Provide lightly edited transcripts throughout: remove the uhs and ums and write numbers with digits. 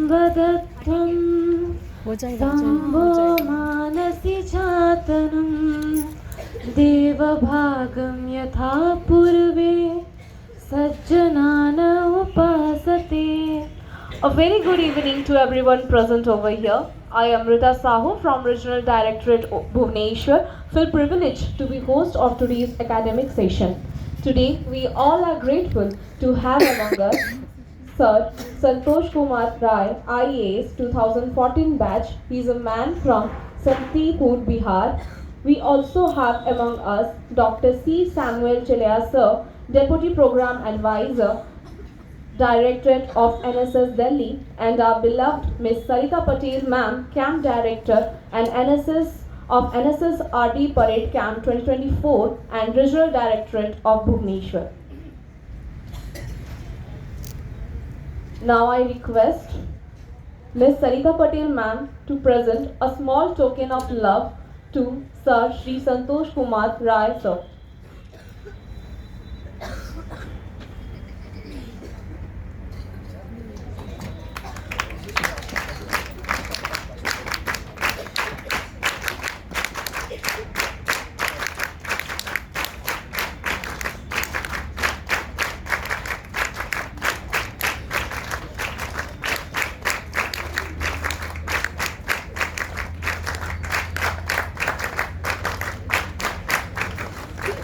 वदत्वं शम्भो मानसि चातनं देवभागं यथा पूर्वे सज्जनान उपासते. A very good evening to everyone present over here. I am Rita Sahu from Regional Directorate Bhubaneswar. Feel privileged to be host of today's academic session. Today we all are grateful to have among us Sir Santosh Kumar Rai, IAS 2014 batch. He is a man from Santipur, Bihar. We also have among us Dr. C. Samuel Chelea Sir, Deputy Program Advisor, Directorate of NSS Delhi, and our beloved Miss Sarita Patel Ma'am, Camp Director and NSS of NSS RD Parade Camp 2024 and Regional Directorate of Bhubaneswar. Now I request Miss Sarita Patel Ma'am to present a small token of love to Sir Shri Santosh Kumar Rai Sir.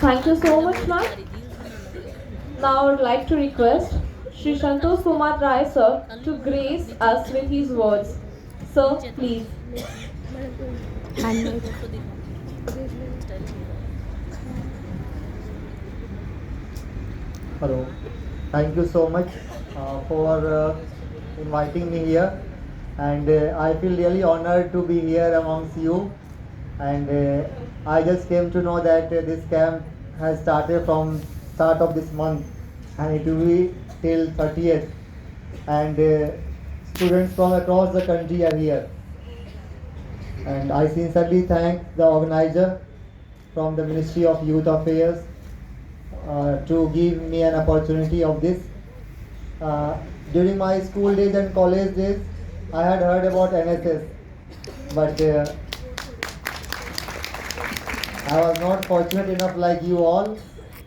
Thank you so much, ma'am. Now I would like to request Shri Santosh Kumar Rai sir to grace us with his words. Sir, please. Hello. Thank you so much for inviting me here, and I feel really honored to be here amongst you. And I just came to know that this camp has started from start of this month, and it will be till 30th. And students from across the country are here. And I sincerely thank the organizer from the Ministry of Youth Affairs to give me an opportunity of this. During my school days and college days, I had heard about NSS, but I was not fortunate enough like you all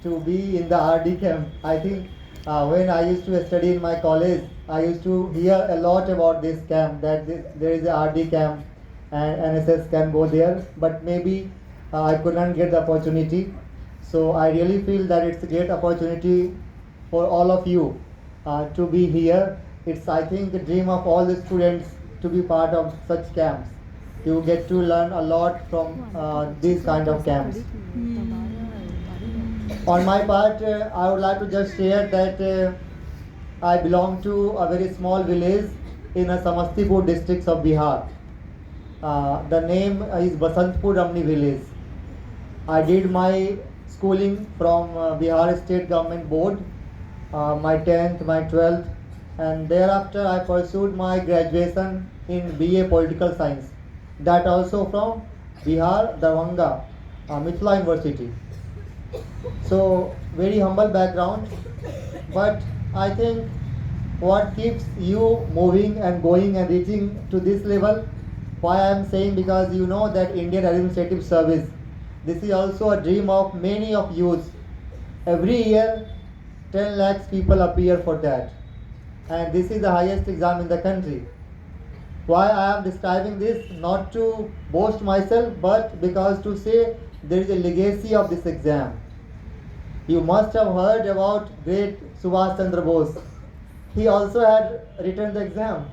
to be in the RD camp. I think when I used to study in my college, I used to hear a lot about this camp, that there is a RD camp and NSS can go there, but maybe I could not get the opportunity. So I really feel that it's a great opportunity for all of you to be here. It's, I think, the dream of all the students to be part of such camps. You get to learn a lot from these kind of camps. On my part, I would like to just share that I belong to a very small village in a Samastipur district of Bihar. The name is Basantpur Ramni village. I did my schooling from Bihar State Government Board, my 10th, my 12th, and thereafter I pursued my graduation in BA Political Science. That also from Bihar, Darbhanga, Mithila University. So very humble background, but I think what keeps you moving and going and reaching to this level, why I am saying, because you know that Indian Administrative Service, this is also a dream of many of youths. Every year 10 lakhs people appear for that, and this is the highest exam in the country. Why I am describing this, not to boast myself, but because to say there is a legacy of this exam. You must have heard about great Subhash Chandra Bose. He also had written the exam.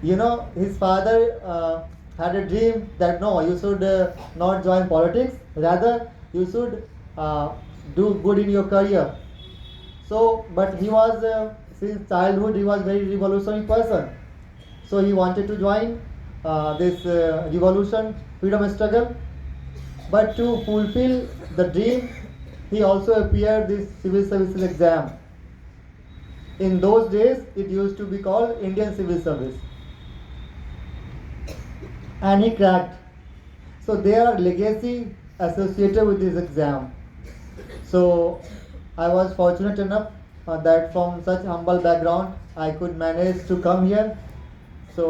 You know, his father had a dream that no, you should not join politics, rather you should do good in your career. So, but he was, since childhood, he was very revolutionary person. So he wanted to join this revolution, freedom struggle. But to fulfill the dream, he also appeared this civil services exam. In those days, it used to be called Indian Civil Service. And he cracked. So there are legacy associated with this exam. So I was fortunate enough that from such humble background, I could manage to come here. So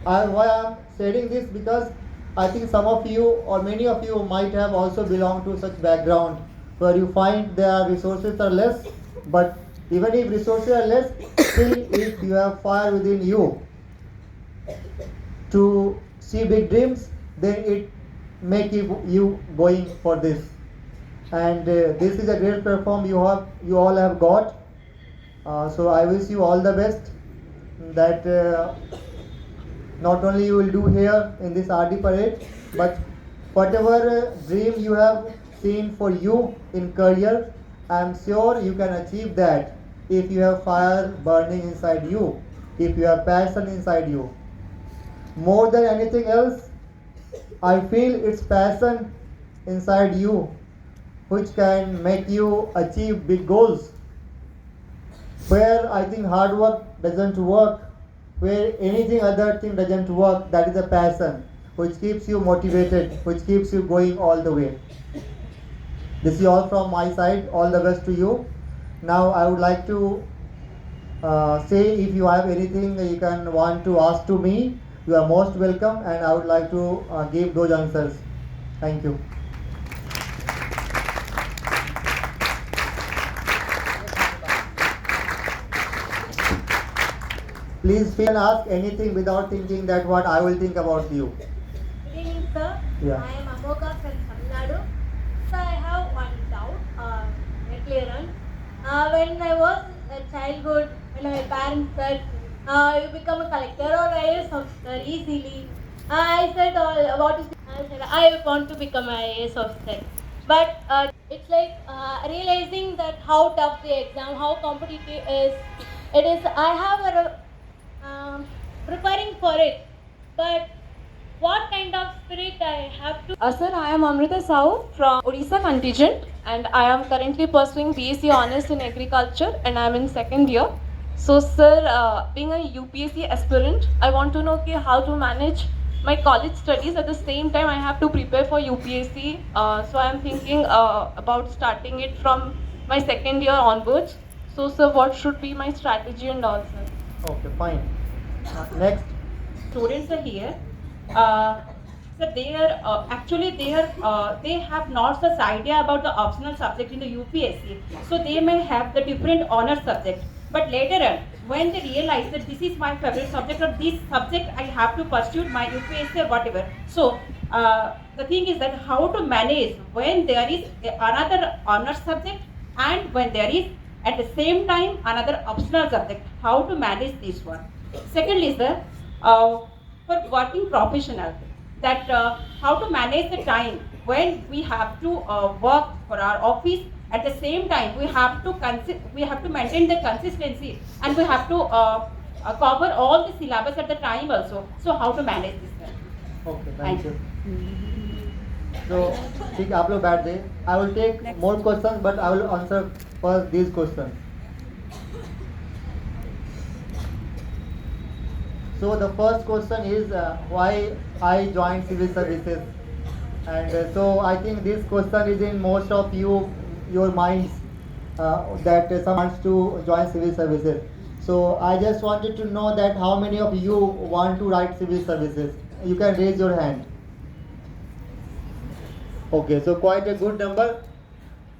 why I'm stating this, because I think some of you or many of you might have also belonged to such background where you find their resources are less, but even if resources are less, still if you have fire within you to see big dreams, then it make you going for this. And this is a great platform you all have got. So I wish you all the best. That not only you will do here in this RD parade, but whatever dream you have seen for you in career, I am sure you can achieve that if you have fire burning inside you, if you have passion inside you. More than anything else, I feel it's passion inside you which can make you achieve big goals. Where I think hard work doesn't work, where anything other thing doesn't work, that is a passion which keeps you motivated, which keeps you going all the way. This is all from my side. All the best to you. Now I would like to say, if you have anything you can want to ask to me, you are most welcome, and I would like to give those answers. Thank you. Please feel and ask anything without thinking that what I will think about you. Good evening, sir. Yeah. I am Amoka from Tamil Nadu. So I have one doubt, a clear one. When I was a childhood, when my parents said, you become a collector or IAS officer easily, I said, what is I said, I want to become an IAS officer. But it's like realizing that how tough the exam, how competitive is. It is. I have preparing for it, but what kind of spirit I have to. Sir, I am Amrita Sahu from Odisha contingent, and I am currently pursuing BSc Honours in Agriculture, and I am in second year. So, sir, being a UPSC aspirant, I want to know how to manage my college studies. At the same time, I have to prepare for UPSC. So, I am thinking about starting it from my second year onwards. So, sir, what should be my strategy and all, sir? Okay, fine. Next. Students are here. Uh, so they have not such idea about the optional subject in the UPSC. So they may have the different honor subject. But later on, when they realize that this is my favorite subject or this subject I have to pursue my UPSC or whatever. So the thing is that how to manage when there is another honor subject and when there is at the same time another optional subject. How to manage this one. Second is the for working professional, that how to manage the time when we have to work for our office. At the same time, we have to maintain the consistency, and we have to cover all the syllabus at the time also. So how to manage this then? Okay, thank you. So, ठीक आप लोग बैठ जाइए. I will take more questions, but I will answer first these questions. So the first question is why I joined civil services, and so I think this question is in most of your minds, that someone wants to join civil services. So I just wanted to know that how many of you want to write civil services. You can raise your hand. Okay, so quite a good number.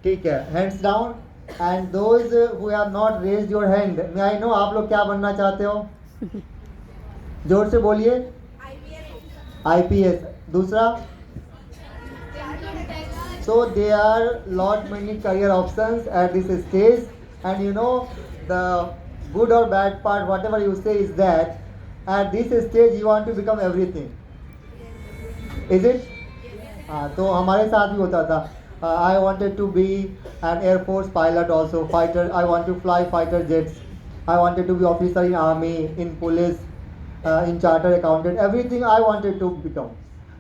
ठीक है, hands down. And those who have not raised your hand, may I know आप लोग क्या बनना चाहते हो? जोर से बोलिए. IPS. दूसरा. So there are lot many career options at this stage, and you know the good or bad part, whatever you say, is that at this stage you want to become everything. Is it? तो हमारे साथ भी होता था. I wanted to be an Air Force pilot also, fighter. I want to fly fighter jets. I wanted to be officer in army, in police, in chartered accountant. Everything I wanted to become.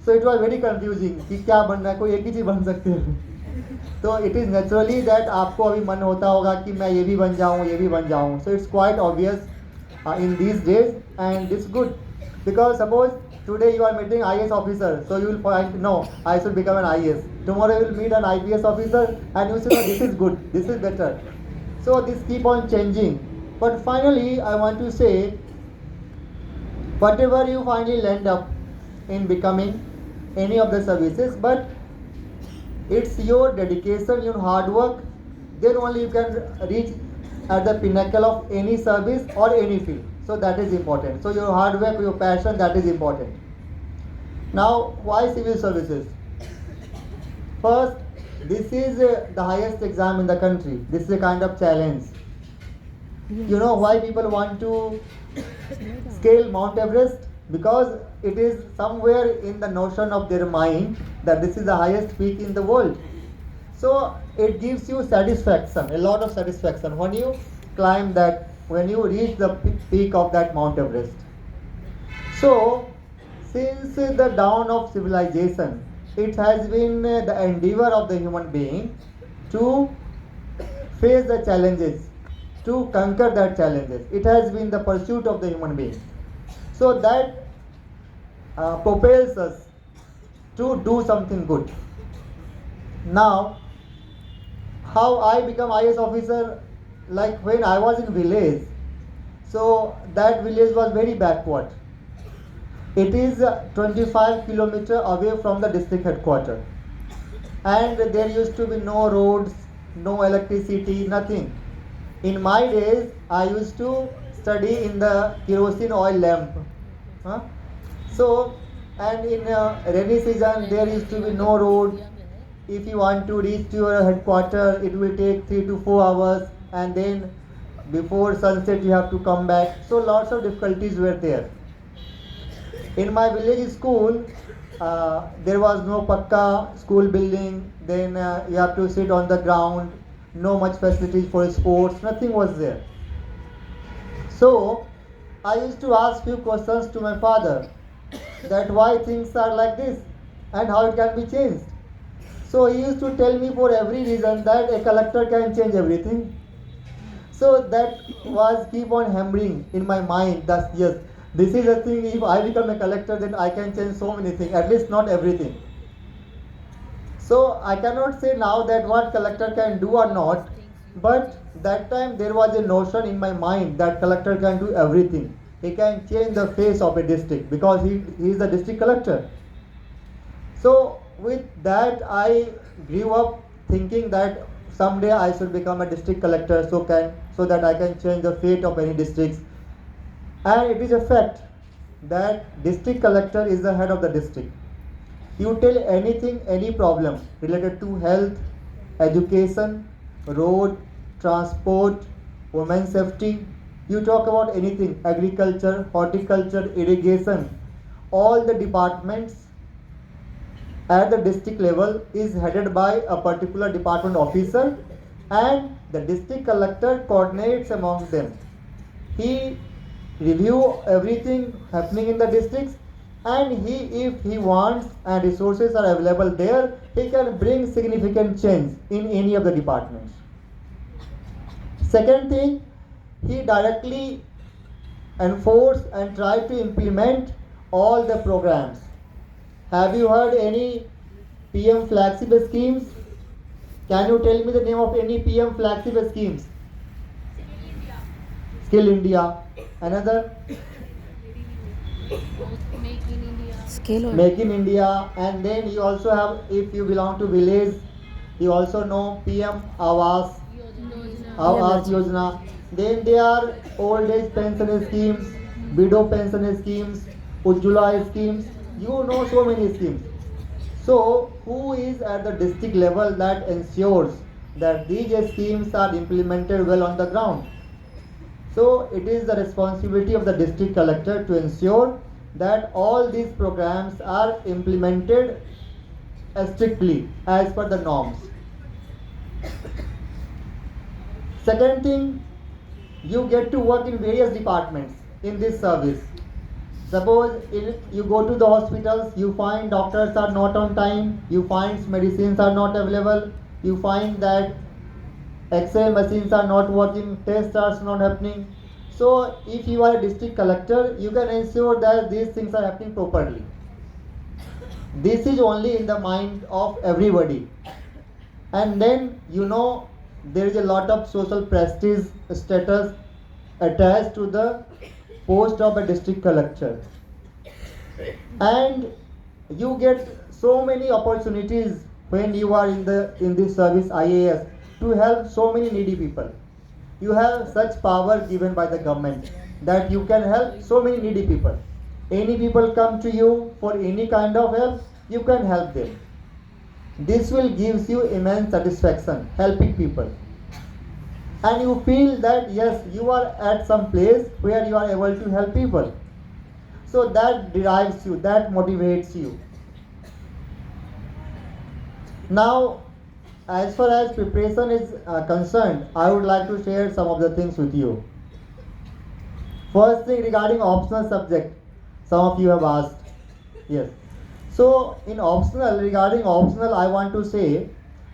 So it was very confusing कि क्या बनना है, कोई एक ही चीज़ बन सकते हैं. तो it is naturally that आपको अभी मन होता होगा कि मैं ये भी बन जाऊँ, ये भी बन जाऊँ. So it's quite obvious in these days, and it's good because suppose today you are meeting IAS officer, so you will find no, I should become an IAS. Tomorrow you will meet an IPS officer, and you say no, this is good, this is better. So this keep on changing. But finally, I want to say, whatever you finally land up in becoming any of the services, but it's your dedication, your hard work, then only you can reach at the pinnacle of any service or any field. So that is important. So your hard work, your passion, that is important. Now, why civil services? First, this is the highest exam in the country. This is a kind of challenge. You know why people want to scale Mount Everest? Because it is somewhere in the notion of their mind that this is the highest peak in the world. So it gives you satisfaction, a lot of satisfaction when you climb that, when you reach the peak of that Mount Everest. So, since the dawn of civilization, it has been the endeavor of the human being to face the challenges, to conquer that challenges. It has been the pursuit of the human being. So that propels us to do something good. Now, how I become IS officer, like when I was in village, so that village was very backward. It is 25 kilometers away from the district headquarters, and there used to be no roads, no electricity, nothing. In my days, I used to study in the kerosene oil lamp. Huh? So, and in rainy season, there used to be no road. If you want to reach to your headquarters, it will take 3 to 4 hours, and then before sunset, you have to come back. So, lots of difficulties were there. In my village school, there was no pakka school building. Then you have to sit on the ground. No much facilities for sports. Nothing was there. So I used to ask few questions to my father that why things are like this and how it can be changed. So he used to tell me for every reason that a collector can change everything. So that was keep on hammering in my mind that yes, this is a thing. If I become a collector, then I can change so many things. At least not everything. So I cannot say now that what collector can do or not, but that time there was a notion in my mind that collector can do everything. He can change the face of a district because he is the district collector. So with that I grew up thinking that someday I should become a district collector so that I can change the fate of any districts. And it is a fact that district collector is the head of the district. You tell anything, any problem related to health, education, road, transport, women's safety. You talk about anything, agriculture, horticulture, irrigation. All the departments at the district level is headed by a particular department officer, and the district collector coordinates among them. He review everything happening in the districts, and if he wants and resources are available there, he can bring significant change in any of the departments. Second thing, he directly enforce and try to implement all the programs. Have you heard any PM flagship schemes? Can you tell me the name of any PM flagship schemes? Skill India. Another? Make in India. And then you also have, if you belong to village, you also know PM Awas Yojana. Then there are old age pension schemes, widow pension schemes, Ujjwala schemes. You know so many schemes. So who is at the district level that ensures that these schemes are implemented well on the ground? So it is the responsibility of the district collector to ensure that all these programs are implemented strictly as per the norms. Second thing, you get to work in various departments in this service. Suppose you go to the hospitals, you find doctors are not on time, you find medicines are not available, you find that X-ray machines are not working, tests are not happening. So if you are a district collector, you can ensure that these things are happening properly. This is only in the mind of everybody. And then there is a lot of social prestige status attached to the post of a district collector, and you get so many opportunities when you are in this service IAS to help so many needy people. You have such power given by the government that you can help so many needy people. Any people come to you for any kind of help, you can help them. This will gives you immense satisfaction helping people, and you feel that yes, you are at some place where you are able to help people. So that derives you, that motivates you. Now, as far as preparation is concerned, I would like to share some of the things with you. First thing regarding optional subject, some of you have asked. Yes. So in optional, regarding optional, I want to say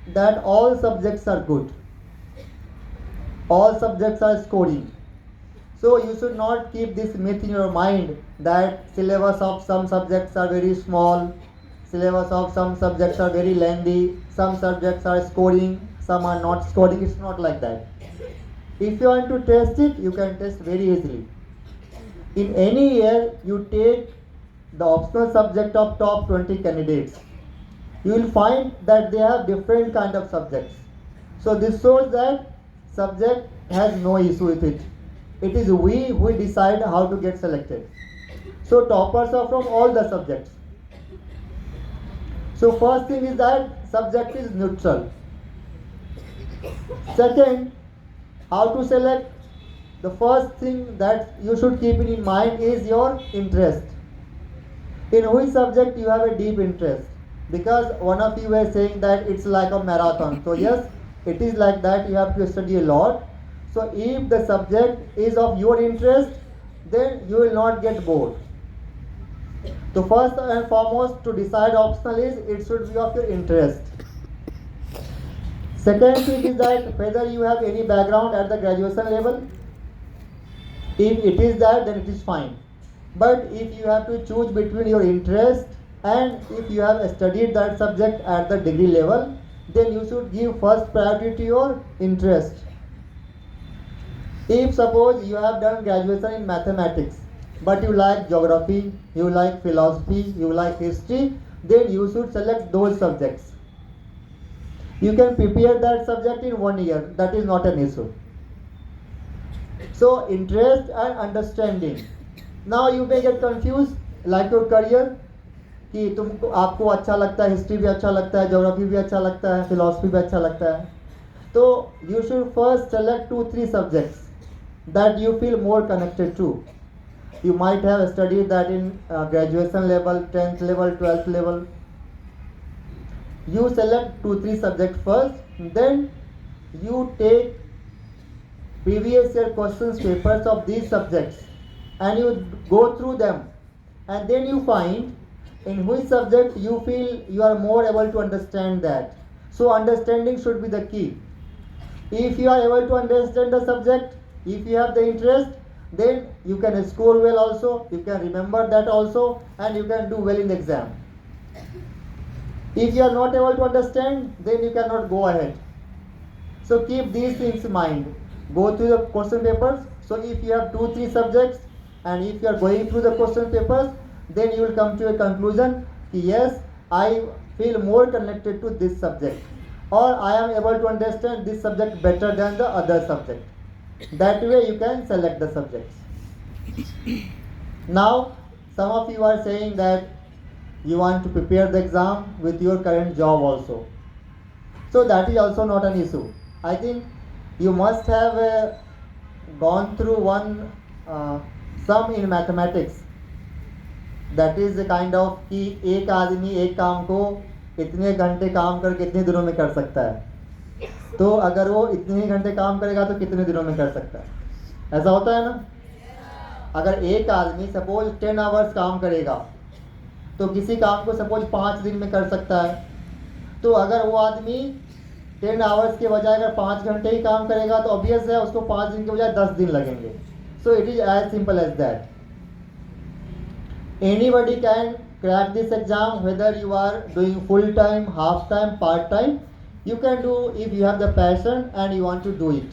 that all subjects are good. All subjects are scoring. So you should not keep this myth in your mind that syllabus of some subjects are very small, syllabus of some subjects are very lengthy, some subjects are scoring, some are not scoring. It's not like that. If you want to test it, you can test very easily. In any year, you take the optional subject of top 20 candidates. You will find that they have different kind of subjects. So this shows that subject has no issue with it. It is we who decide how to get selected. So toppers are from all the subjects. So first thing is that subject is neutral. Second, how to select? The first thing that you should keep in mind is your interest. In which subject you have a deep interest? Because one of you were saying that it's like a marathon. So yes, it is like that. You have to study a lot. So if the subject is of your interest, then you will not get bored. So first and foremost, to decide optional is it should be of your interest. Second thing is that whether you have any background at the graduation level. If it is that, then it is fine. But if you have to choose between your interest and if you have studied that subject at the degree level, then you should give first priority to your interest. If suppose you have done graduation in mathematics, but you like geography, you like philosophy, you like history, then you should select those subjects. You can prepare that subject in 1 year, that is not an issue. So interest and understanding. Now you may get confused like your career कि तुमको आपको अच्छा लगता है history भी अच्छा लगता है ज्योग्राफी भी अच्छा लगता है फिलॉसफी भी अच्छा लगता है तो you should first select 2-3 subjects that you feel more connected to. You might have studied that in graduation level, 10th level, 12th level. You select 2-3 subjects first, then you take previous year questions papers of these subjects and you go through them, and then you find in which subject you feel you are more able to understand that. So understanding should be the key. If you are able to understand the subject, if you have the interest, then you can score well also, you can remember that also, and you can do well in the exam. If you are not able to understand, then you cannot go ahead. So keep these things in mind. Go through the question papers. So if you have 2-3 subjects and if you are going through the question papers, then you will come to a conclusion, yes, I feel more connected to this subject, or I am able to understand this subject better than the other subject. That way you can select the subjects. Now, some of you are saying that you want to prepare the exam with your current job also. So that is also not an issue. I think you must have gone through one sum in mathematics. That is a kind of कि एक आदमी एक काम को इतने घंटे काम करके कितने दिनों में कर सकता है. तो अगर वो इतने ही घंटे काम करेगा तो कितने दिनों में कर सकता है. ऐसा होता है ना. अगर एक आदमी सपोज 10 आवर्स काम करेगा तो किसी काम को सपोज 5 दिन में कर सकता है. तो अगर वो आदमी 10 आवर्स के बजाय अगर 5 घंटे ही काम करेगा तो ऑब्वियस है उसको 5 दिन के बजाय 10 दिन लगेंगे. So it is as simple as that. Anybody can crack this exam, whether you are doing full time, half time, part time. You can do if you have the passion and you want to do it.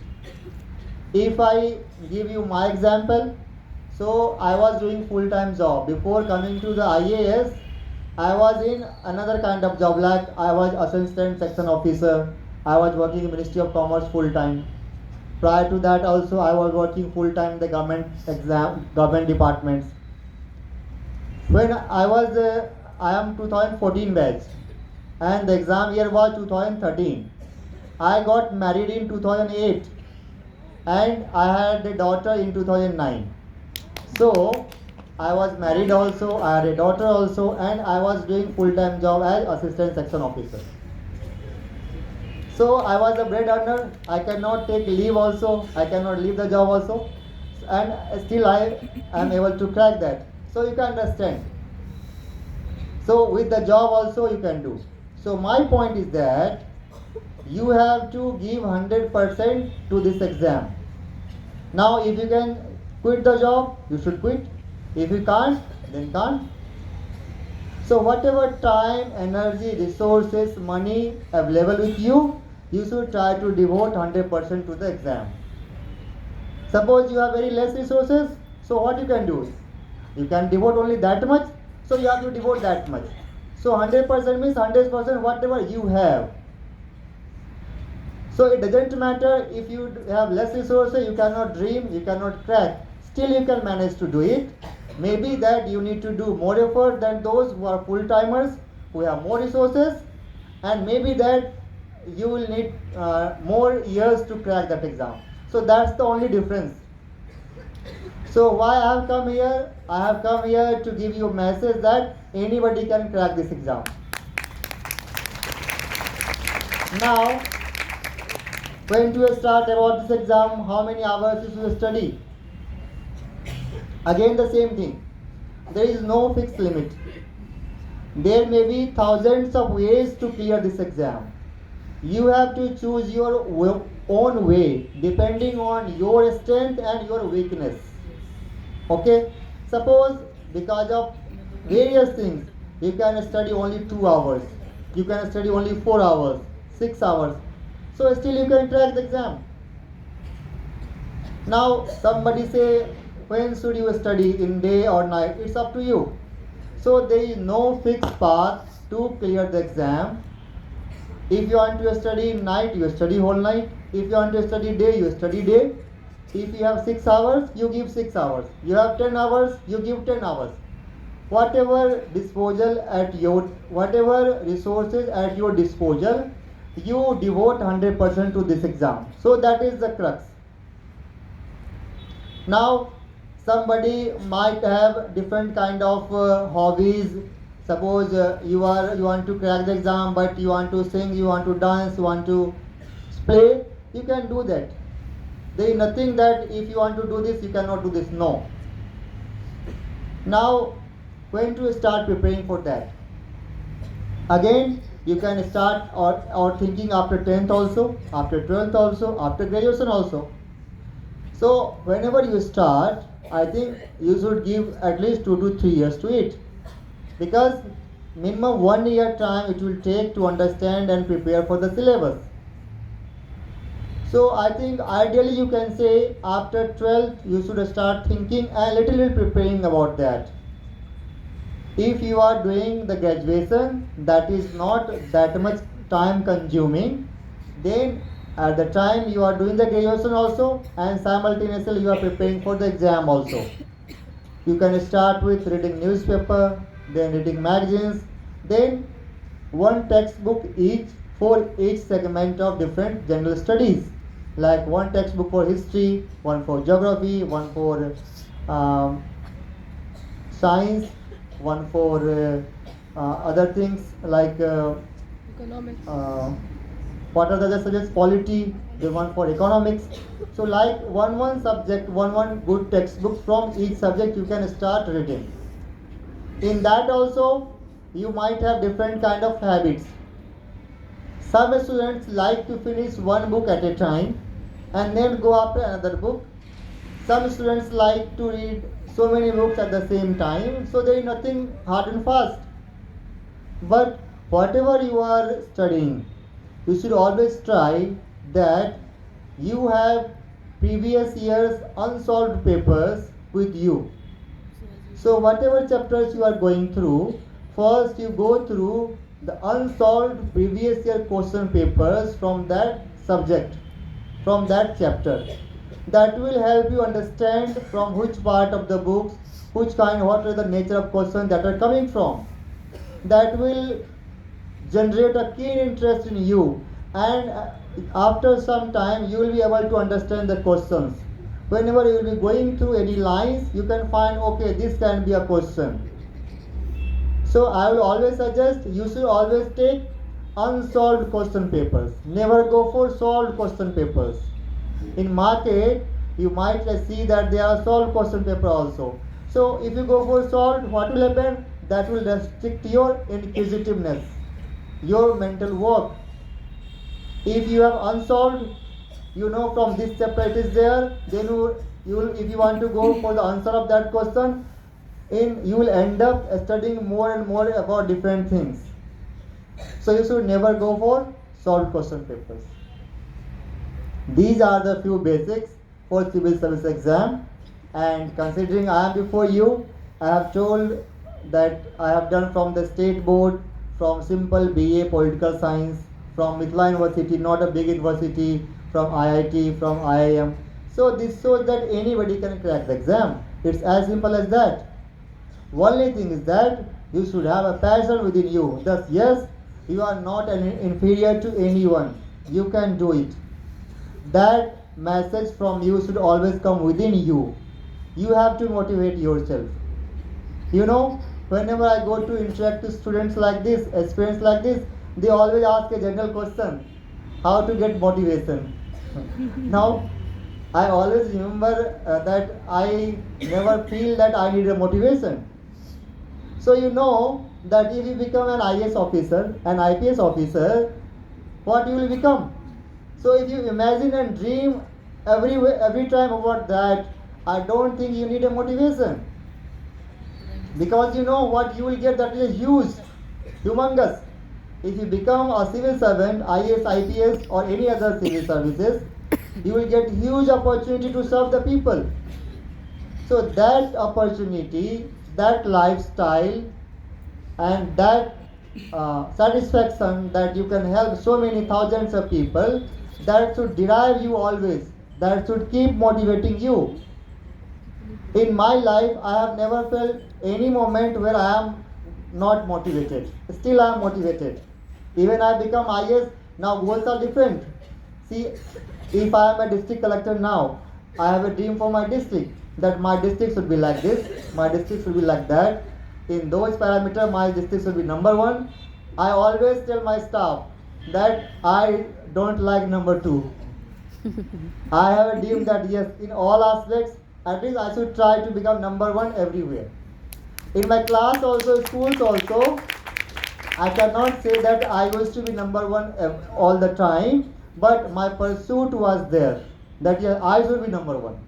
If I give you my example, so I was doing full-time job. Before coming to the IAS, I was in another kind of job, like I was assistant section officer. I was working in Ministry of Commerce full-time. Prior to that also I was working full-time in the government departments. When I am 2014 batch and the exam year was 2013. I got married in 2008 and I had a daughter in 2009. So I was married also, I had a daughter also, and I was doing full-time job as assistant section officer. So I was a bread earner. I cannot take leave also. I cannot leave the job also, and still I am able to crack that. So you can understand. So with the job also you can do. So my point is that you have to give 100% to this exam. Now if you can quit the job, you should quit. If you can't, then can't. So whatever time, energy, resources, money available with you, you should try to devote 100% to the exam. Suppose you have very less resources, so what you can do? You can devote only that much, so you have to devote that much. So 100% means 100% whatever you have. So it doesn't matter if you have less resources, you cannot dream, you cannot crack. Still you can manage to do it. Maybe that you need to do more effort than those who are full timers, who have more resources, and maybe that you will need more years to crack that exam. So that's the only difference. So why I have come here? I have come here to give you a message that anybody can crack this exam. Now, when to start about this exam, how many hours you should study? Again the same thing. There is no fixed limit. There may be thousands of ways to clear this exam. You have to choose your own way depending on your strength and your weakness. Okay? Suppose because of various things, you can study only 2 hours. You can study only 4 hours, 6 hours. So still you can crack the exam. Now somebody say, when should you study, in day or night? It's up to you. So there is no fixed path to clear the exam. If you want to study night, you study whole night. If you want to study day, you study day. If you have 6 hours, you give 6 hours. You have 10 hours, you give 10 hours. Whatever whatever resources at your disposal, you devote 100% to this exam. So that is the crux. Now somebody might have different kind of hobbies. Suppose you want to crack the exam, but you want to sing, you want to dance, you want to play, you can do that. There is nothing that if you want to do this, you cannot do this. No. Now when to start preparing for that? Again, you can start or thinking after 10th also, after 12th also, after graduation also. So whenever you start, I think you should give at least 2 to 3 years to it, because minimum 1 year time it will take to understand and prepare for the syllabus. So I think ideally you can say after 12th you should start thinking and little bit preparing about that. If you are doing the graduation, that is not that much time consuming, then at the time you are doing the graduation also, and simultaneously you are preparing for the exam also. You can start with reading newspaper, then reading magazines, then one textbook each for each segment of different general studies. Like one textbook for history, one for geography, one for um, science, one for other things like what are the other subjects? Polity, the one for economics. So like one subject, one good textbook from each subject you can start reading. In that also you might have different kind of habits. Some students like to finish one book at a time and then go after another book. Some students like to read so many books at the same time, so there is nothing hard and fast. But whatever you are studying, you should always try that you have previous year's unsolved papers with you. So whatever chapters you are going through, first you go through the unsolved previous year question papers from that subject, from that chapter. That will help you understand from which part of the books, what are the nature of questions that are coming from. That will generate a keen interest in you, and after some time you will be able to understand the questions. Whenever you will be going through any lines, you can find, okay, this can be a question. So I will always suggest you should always take unsolved question papers. Never go for solved question papers. In market, you might see that there are solved question paper also. So if you go for solved, what will happen? That will restrict your inquisitiveness, your mental work. If you have unsolved, you know from this chapter it is there, then you will, if you want to go for the answer of that question, you will end up studying more and more about different things. So you should never go for solved question papers. These are the few basics for civil service exam, and considering I am before you, I have told that I have done from the state board, from simple BA political science, from Mithila University, not a big university, from IIT, from IIM. So this shows that anybody can crack the exam. It's as simple as that. Only thing is that you should have a passion within you. Thus, yes, you are not an inferior to anyone. You can do it. That message from you should always come within you. You have to motivate yourself. You know, whenever I go to interact with students like this, aspirants like this, they always ask a general question: how to get motivation? Now, I always remember that I never feel that I need a motivation. So you know that if you become an IAS officer, an IPS officer, what you will become? So if you imagine and dream every time about that, I don't think you need a motivation. Because you know what you will get, that is huge, humongous. If you become a civil servant, IAS, IPS or any other civil services, you will get huge opportunity to serve the people. So that opportunity, that lifestyle, and that satisfaction that you can help so many thousands of people, that should drive you always. That should keep motivating you. In my life, I have never felt any moment where I am not motivated. Still I am motivated. Even I become IS, now goals are different. See, if I am a district collector now, I have a dream for my district, that my district should be like this, my district should be like that. In those parameters, my district should be number one. I always tell my staff that I don't like number two. I have a dream that yes, in all aspects, at least I should try to become number one everywhere. In my class also, schools also, I cannot say that I used to be number one all the time, but my pursuit was there, that yes, I should be number one.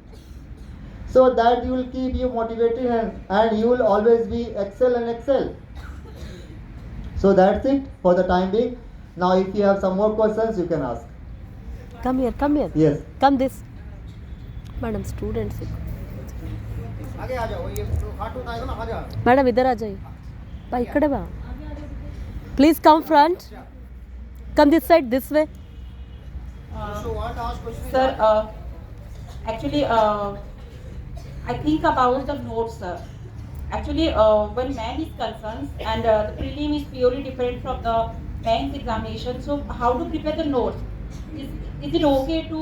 So that you will keep you motivated, and you will always be excel and excel. So that's it for the time being. Now if you have some more questions, you can ask. Come here, come here. Yes. Come this. Madam students madam इधर आ जाइए बा इकडे बा please come front come this side this way Sir, actually, I think about the notes, sir. Actually, when man is concerned and the prelim is purely different from the mains examination, so how to prepare the notes? Is it okay to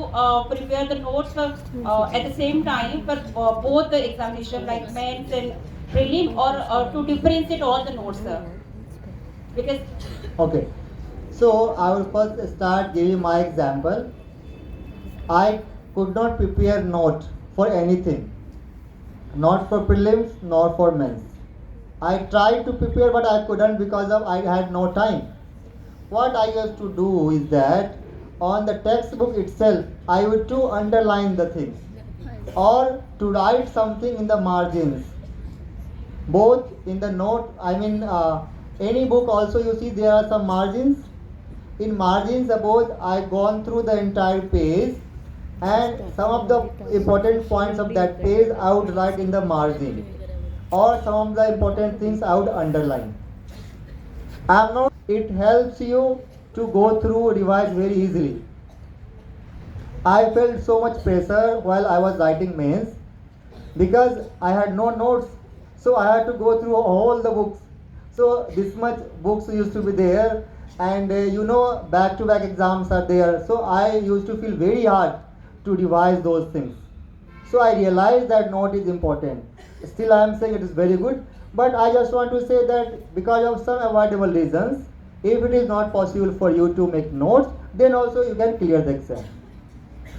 prepare the notes at the same time for both the examination like mains and prelim, or to differentiate all the notes, sir? Because Okay. So I will first start giving my example. I could not prepare note for anything, not for prelims nor for mains. I tried to prepare but I couldn't because of I had no time. What I used to do is that on the textbook itself I would to underline the things or to write something in the margins. Both in the note, any book also you see there are some margins. In margins, suppose I gone through the entire page, and some of the important points of that page I would write in the margin, or some of the important things I would underline. I'm not. It helps you to go through revise very easily. I felt so much pressure while I was writing mains because I had no notes, so I had to go through all the books. So this much books used to be there, and back-to-back exams are there. So I used to feel very hard to revise those things. So I realized that note is important. Still, I am saying it is very good, but I just want to say that because of some avoidable reasons, if it is not possible for you to make notes, then also you can clear the exam.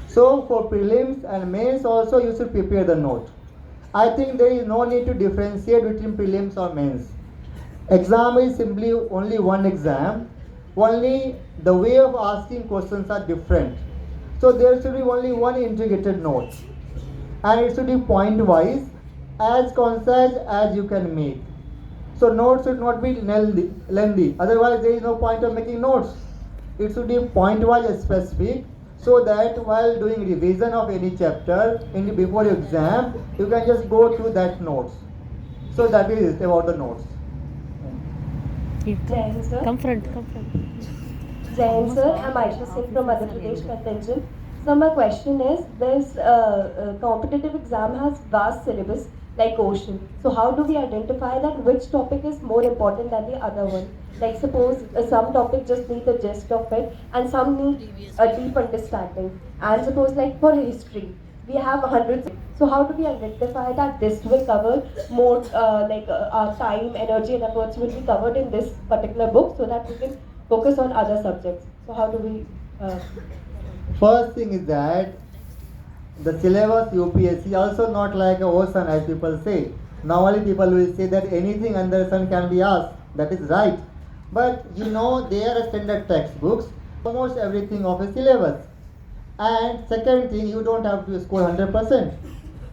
So for prelims and mains also you should prepare the note. I think there is no need to differentiate between prelims or mains. Exam is simply only one exam, only the way of asking questions are different. So there should be only one integrated note, and it should be point wise, as concise as you can make. So notes should not be lengthy. Otherwise, there is no point of making notes. It should be point-wise specific, so that while doing revision of any chapter before your exam, you can just go through that notes. So that is it about the notes. Jain sir. Come front, come front. Jain sir, I'm Aisha Singh from Madhya Pradesh contingent. So my question is, this competitive exam has vast syllabus like ocean. So how do we identify that which topic is more important than the other one? Like suppose some topic just need the gist of it and some need a deep understanding. And suppose like for history, we have hundreds. So how do we identify that this will cover more our time, energy and efforts will be covered in this particular book so that we can focus on other subjects. So how do we First thing is that the syllabus UPSC also not like a ocean as people say. Normally people will say that anything under sun can be asked. That is right. But they are standard textbooks, almost everything of a syllabus. And second thing, you don't have to score 100%.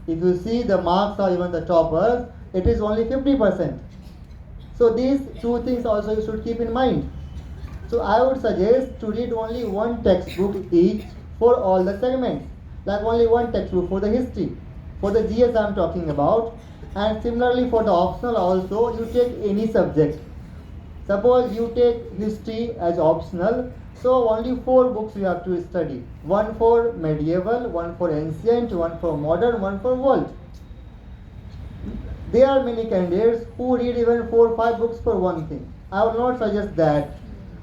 If you see the marks or even the toppers, it is only 50%. So these two things also you should keep in mind. So I would suggest to read only one textbook each for all the segments. Like only one textbook for the history. For the GS I am talking about. And similarly for the optional also, you take any subject. Suppose you take history as optional, so only 4 books you have to study. One for medieval, one for ancient, one for modern, one for world. There are many candidates who read even 4 or 5 books for one thing. I will not suggest that.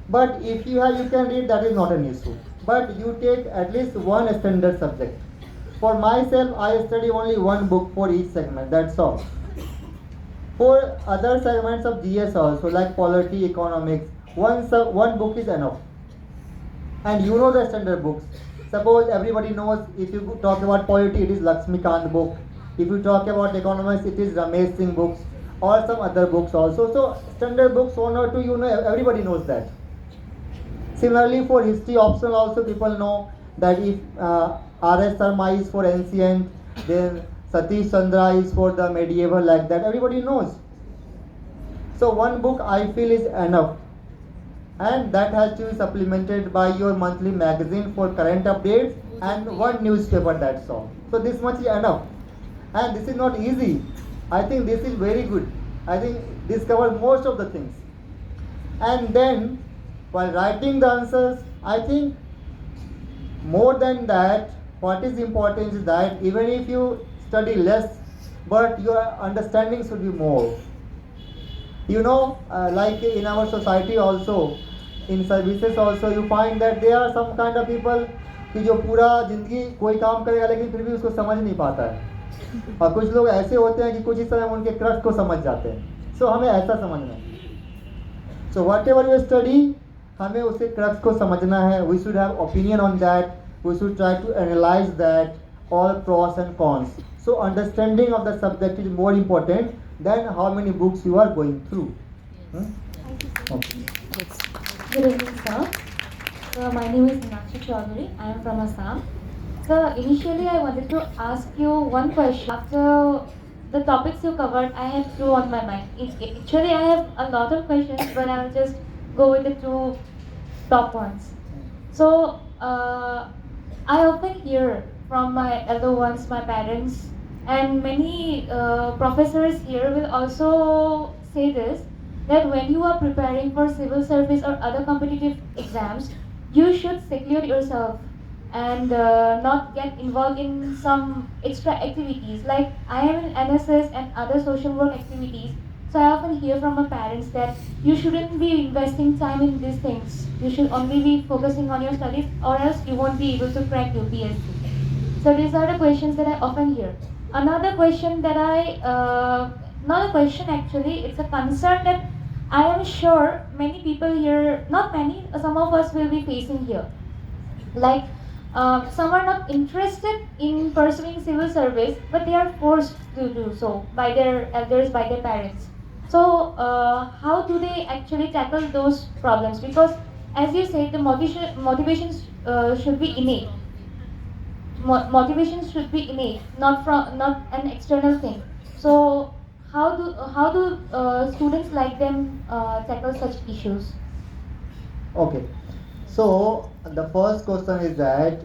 But if you can read, that is not an issue. But you take at least one standard subject. For myself, I study only one book for each segment, that's all. For other segments of GS also, like polity, economics, one book is enough. And you know the standard books. Suppose everybody knows, if you talk about polity, it is Lakshmikant book. If you talk about economics, it is Ramesh Singh books, or some other books also. So standard books, one or two, everybody knows that. Similarly, for history optional also, people know that if R.S. Sharma is for ancient, then Satish Chandra is for the medieval, like that. Everybody knows. So one book I feel is enough. And that has to be supplemented by your monthly magazine for current updates and one newspaper, that's all. So this much is enough. And this is not easy. I think this is very good. I think this covers most of the things. And then, while writing the answers, I think more than that, what is important is that even if you study less, but your understanding should be more. Like in our society also, in services also, you find that there are some kind of people कि जो पूरा जिंदगी कोई काम करेगा लेकिन फिर भी उसको समझ नहीं पाता है, और कुछ लोग ऐसे होते हैं कि कुछ ही समय में उनके क्रक्स को समझ जाते हैं. सो हमें ऐसा समझना है. So whatever you study, हमें उसके क्रक्स को समझना है. We should have opinion on that. We should try to analyze that all pros and cons. So understanding of the subject is more important than how many books you are going through. Okay. Good evening, sir. So my name is Meenakshi Chaudhary. I am from Assam. So initially I wanted to ask you one question. After the topics you covered, I have two on my mind. Actually, I have a lot of questions, but I'll just go with the two top ones. So I often hear from my elder ones, my parents, and many professors here will also say this, that when you are preparing for civil service or other competitive exams, you should secure yourself and not get involved in some extra activities. Like I am in NSS and other social work activities, so I often hear from my parents that you shouldn't be investing time in these things. You should only be focusing on your studies, or else you won't be able to crack UPSC. So these are the questions that I often hear. Another question that not a question actually, it's a concern that I am sure many people here, not many, some of us will be facing here. Like some are not interested in pursuing civil service, but they are forced to do so by their elders, by their parents. So how do they actually tackle those problems? Because as you said, the motivation should be innate. Motivation should be innate, not an external thing. So how do students like them tackle such issues? Okay. So the first question is that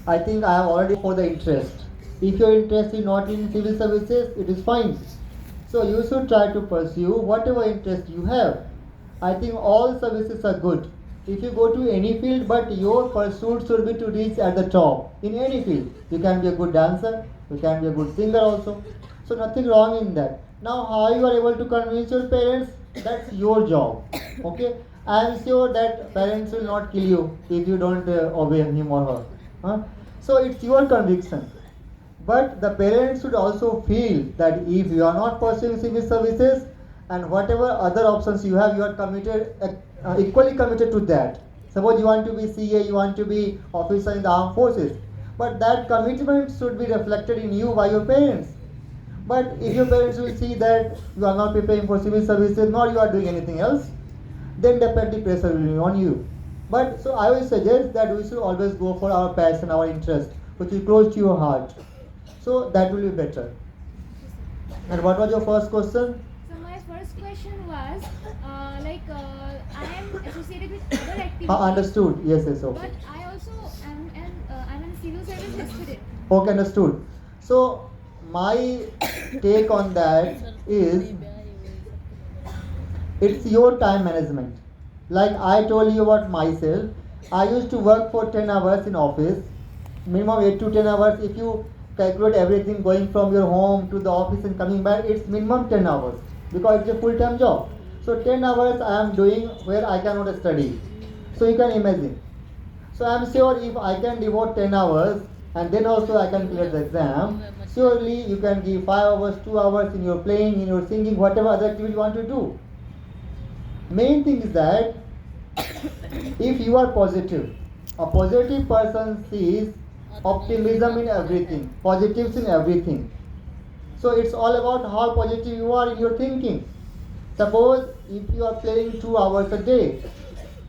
I think I have already for the interest. If your interest is not in civil services, it is fine. So you should try to pursue whatever interest you have. I think all services are good. If you go to any field, but your pursuit should be to reach at the top in any field. You can be a good dancer, you can be a good singer also. So nothing wrong in that. Now how you are able to convince your parents, that's your job. Okay? I am sure that parents will not kill you if you don't obey him or her. Huh? So it's your conviction. But the parents should also feel that if you are not pursuing civil services and whatever other options you have, you are committed, equally committed to that. Suppose you want to be CA, you want to be officer in the armed forces, but that commitment should be reflected in you by your parents. But if your parents will see that you are not preparing for civil services nor you are doing anything else, then definitely pressure will be on you. But so I will suggest that we should always go for our passion, our interest, which is close to your heart. So that will be better. And what was your first question? So my first question was, I am associated with other activities. Understood. Yes, yes, okay. But I also I'm a civil service student. Okay, understood. So my take on that is it's your time management. Like I told you about myself, I used to work for 10 hours in office, minimum 8 to 10 hours. If you calculate everything going from your home to the office and coming back, it's minimum 10 hours because it's a full-time job. So 10 hours I am doing where I cannot study. So you can imagine. So I am sure if I can devote 10 hours and then also I can clear the exam, surely you can give 5 hours, 2 hours in your playing, in your singing, whatever other activity you want to do. Main thing is that if you are positive, a positive person sees optimism in everything, positives in everything. So it's all about how positive you are in your thinking. Suppose if you are playing 2 hours a day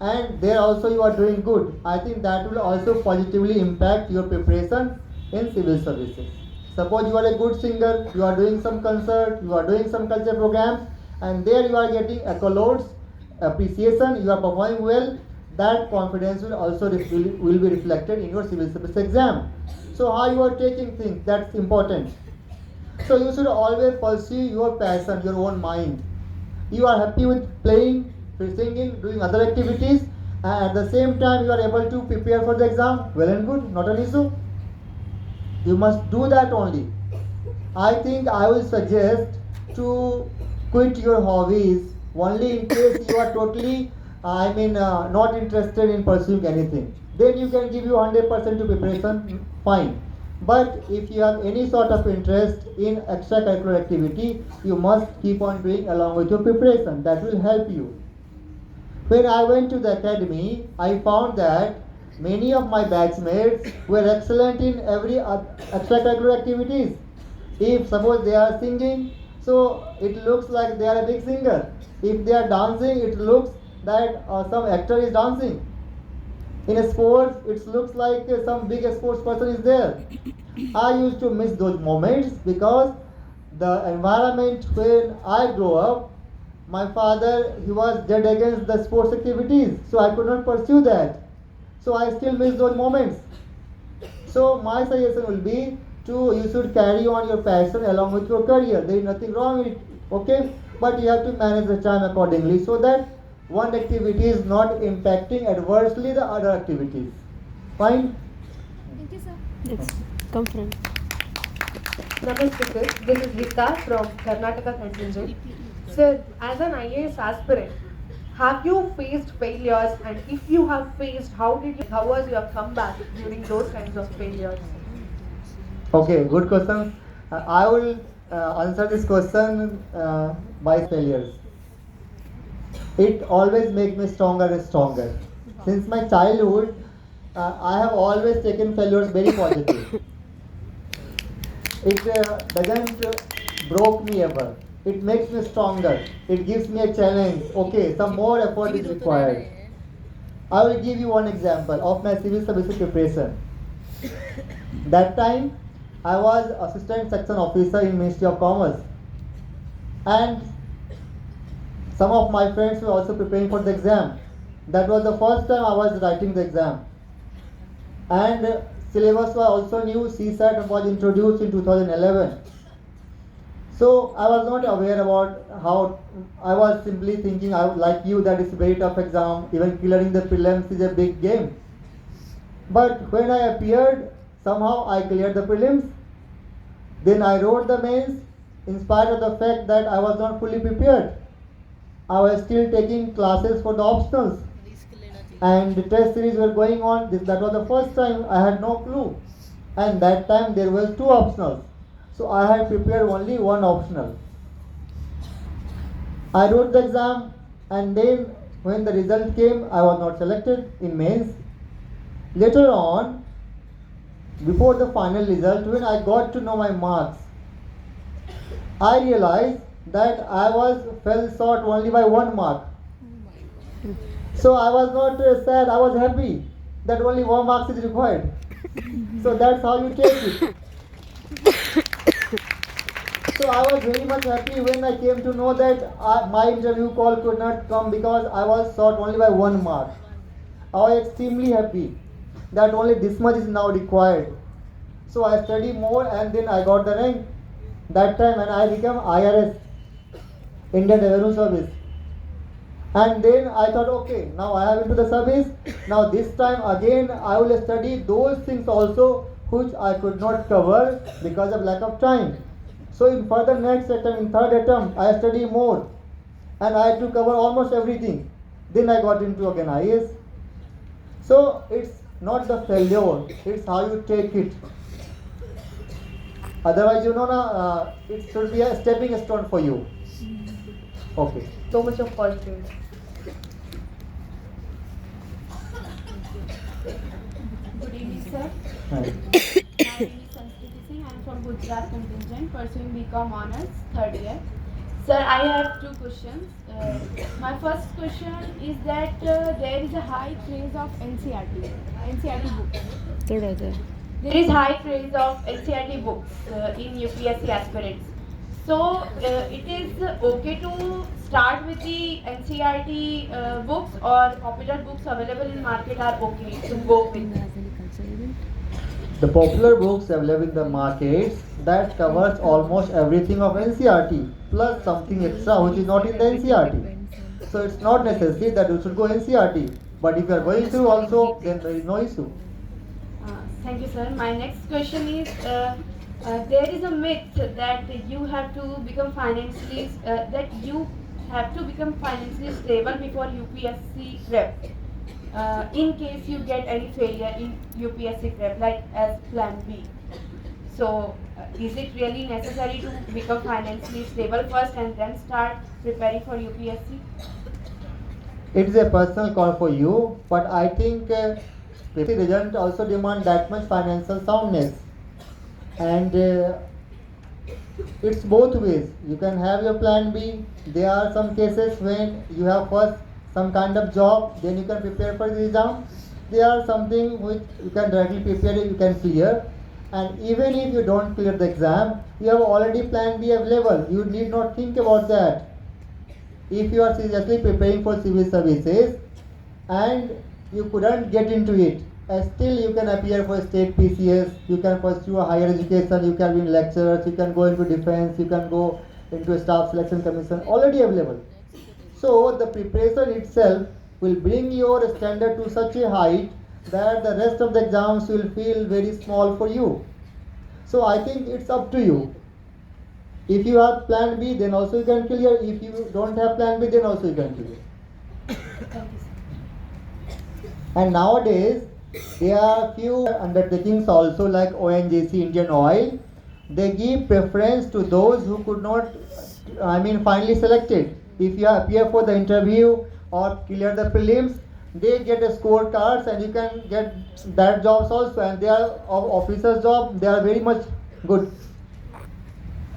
and there also you are doing good, I think that will also positively impact your preparation in civil services. Suppose you are a good singer, you are doing some concert, you are doing some culture programs, and there you are getting accolades, appreciation, you are performing well, that confidence will also will be reflected in your civil service exam. So how you are taking things, that's important. So you should always pursue your passion, your own mind. You are happy with playing, singing, doing other activities, and at the same time you are able to prepare for the exam, well and good, not an issue. You must do that only. I think I will suggest to quit your hobbies only in case you are totally, not interested in pursuing anything. Then you can give you 100% to preparation, fine. But if you have any sort of interest in extracurricular activity, you must keep on doing along with your preparation. That will help you. When I went to the academy, I found that many of my batchmates were excellent in every extracurricular activities. If suppose they are singing, so it looks like they are a big singer. If they are dancing, it looks that some actor is dancing. In a sports, it looks like some big sports person is there. I used to miss those moments because the environment when I grew up, my father, he was dead against the sports activities, so I could not pursue that. So I still miss those moments. So my suggestion will be you should carry on your passion along with your career. There is nothing wrong with it, okay? But you have to manage the time accordingly so that one activity is not impacting adversely the other activities. Fine? Thank you, sir. Yes. Come front. Namaste sir, this is Vita from Karnataka contingent. Sir, as an IAS aspirant, have you faced failures, and if you have faced, how was your comeback during those kinds of failures? Okay, good question. I will answer this question by failures. It always makes me stronger and stronger. Since my childhood, I have always taken failures very positive. It doesn't broke me ever. It makes me stronger. It gives me a challenge. Okay, some more effort is required. I will give you one example of my civil service preparation. That time, I was assistant section officer in Ministry of Commerce, and some of my friends were also preparing for the exam. That was the first time I was writing the exam, and syllabus was also new. CSAT was introduced in 2011. So I was not aware about how. I was simply thinking, I would like you, that it's a very tough exam. Even clearing the prelims is a big game. But when I appeared, somehow I cleared the prelims. Then I wrote the mains in spite of the fact that I was not fully prepared. I was still taking classes for the optionals. And the test series were going on. That was the first time I had no clue. And that time there was 2 optionals. So I had prepared only 1 optional. I wrote the exam, and then when the result came, I was not selected in mains. Later on, before the final result, when I got to know my marks, I realized that I fell short only by 1 mark. So I was not sad, I was happy that only 1 mark is required. So that's how you take it. So I was very much happy when I came to know that my interview call could not come because I was short only by 1 mark. I was extremely happy that only this much is now required. So I studied more, and then I got the rank that time, and I became IRS, Indian Revenue Service. And then I thought, okay, now I have into the service. Now this time again I will study those things also which I could not cover because of lack of time. So in further next attempt, in third attempt, I study more, and I had to cover almost everything. Then I got into again IAS. So it's not the failure, it's how you take it. Otherwise, it should be a stepping stone for you. Okay. So much of positive. Good evening, sir. Hi. My name is Sanskrit Singh. I am from Gujarat contingent, pursuing BCom honors, 3rd year. Sir, I have 2 questions. My first question is that there is a high craze of NCRT books. थोड़ा सा. There is high craze of NCRT books in UPSC aspirants. So it is okay to start with the NCRT books, or popular books available in market are okay to go with. The popular books available in the markets that covers almost everything of NCRT plus something extra which is not in the NCRT. So it's not necessary that you should go NCRT. But if you are going through also, then there is no issue. Thank you, sir. My next question is, there is a myth that you have to become financially stable before UPSC prep. In case you get any failure in UPSC prep, like as plan B. So, is it really necessary to become financially stable first and then start preparing for UPSC? It is a personal call for you, but I think UPSC doesn't also demand that much financial soundness. And it's both ways. You can have your plan B. There are some cases when you have first some kind of job, then you can prepare for the exam. There are something which you can directly prepare, you can clear. And even if you don't clear the exam, you have already plan B available. You need not think about that. If you are seriously preparing for civil services and you couldn't get into it, still you can appear for state PCS, you can pursue a higher education, you can be lecturers, you can go into defense, you can go into a staff selection commission, already available. So the preparation itself will bring your standard to such a height that the rest of the exams will feel very small for you. So I think it's up to you. If you have plan B, then also you can clear. If you don't have plan B, then also you can clear. And nowadays, there are few undertakings also like ONGC, Indian Oil. They give preference to those who could not, finally selected. If you appear for the interview or clear the prelims, they get a scorecards and you can get that jobs also. And they are of officers job. They are very much good.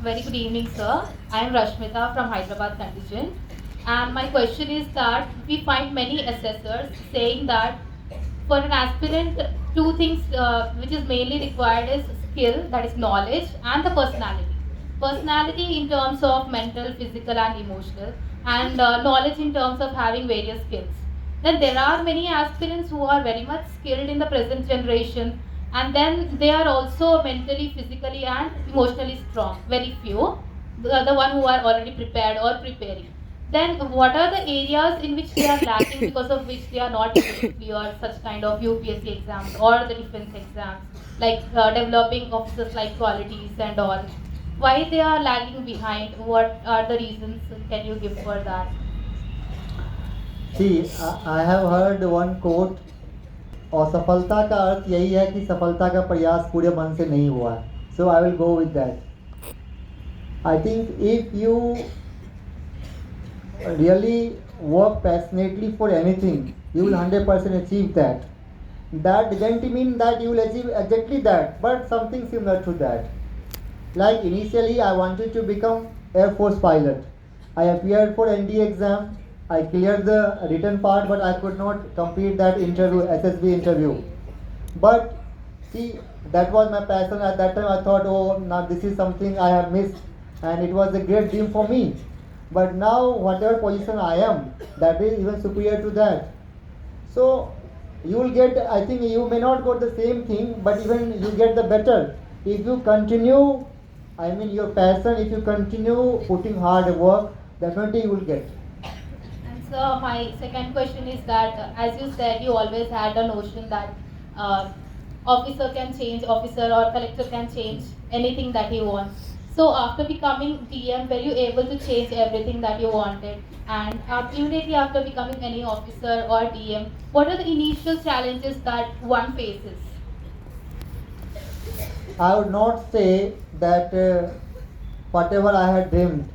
Very good evening, sir. I am Rashmita from Hyderabad contingent. And my question is that we find many assessors saying that for an aspirant, two things which is mainly required is skill, that is knowledge, and the personality. Personality in terms of mental, physical, and emotional, and knowledge in terms of having various skills. Then there are many aspirants who are very much skilled in the present generation, and then they are also mentally, physically, and emotionally strong. Very few, the one who are already prepared or preparing. Then what are the areas in which they are lacking because of which they are not able to clear such kind of UPSC exams or the defense exams, like developing officers like qualities and all? Why they are lagging behind? What are the reasons? Can you give for that? See, I have heard one quote, और सफलता का अर्थ यही है कि सफलता का प्रयास पूरे मन से नहीं हुआ है. So I will go with that. I think if you really work passionately for anything, you will 100% achieve that. That doesn't mean that you will achieve exactly that, but something similar to that. Like initially, I wanted to become Air Force pilot. I appeared for ND exam. I cleared the written part, but I could not complete that interview, SSB interview. But see, that was my passion. At that time, I thought, oh, now this is something I have missed, and it was a great dream for me. But now, whatever position I am, that is even superior to that. So, you will get, I think you may not get the same thing, but even you get the better. If you continue, your passion, if you continue putting hard work, definitely you will get. And so my second question is that, as you said, you always had a notion that officer can change, officer or collector can change anything that he wants. So after becoming DM, were you able to change everything that you wanted? And immediately after becoming any officer or DM, what are the initial challenges that one faces? I would not say that whatever I had dreamed,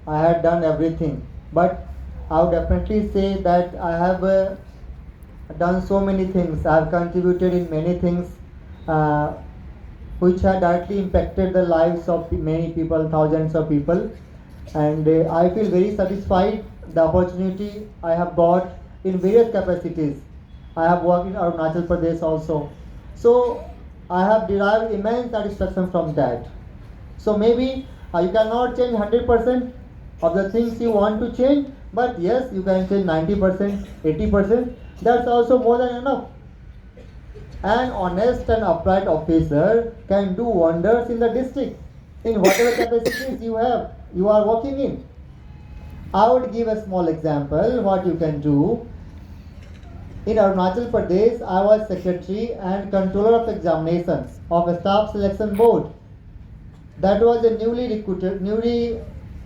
I had done everything. But I would definitely say that I have done so many things. I have contributed in many things which have directly impacted the lives of many people, thousands of people. And I feel very satisfied the opportunity I have got in various capacities. I have worked in Arunachal Pradesh also. So I have derived immense satisfaction from that. So maybe you cannot change 100% of the things you want to change, but yes, you can change 90%, 80%. That's also more than enough. An honest and upright officer can do wonders in the district, in whatever capacities you are working in. I would give a small example what you can do. In Arunachal Pradesh, I was secretary and controller of examinations of a staff selection board. That was a newly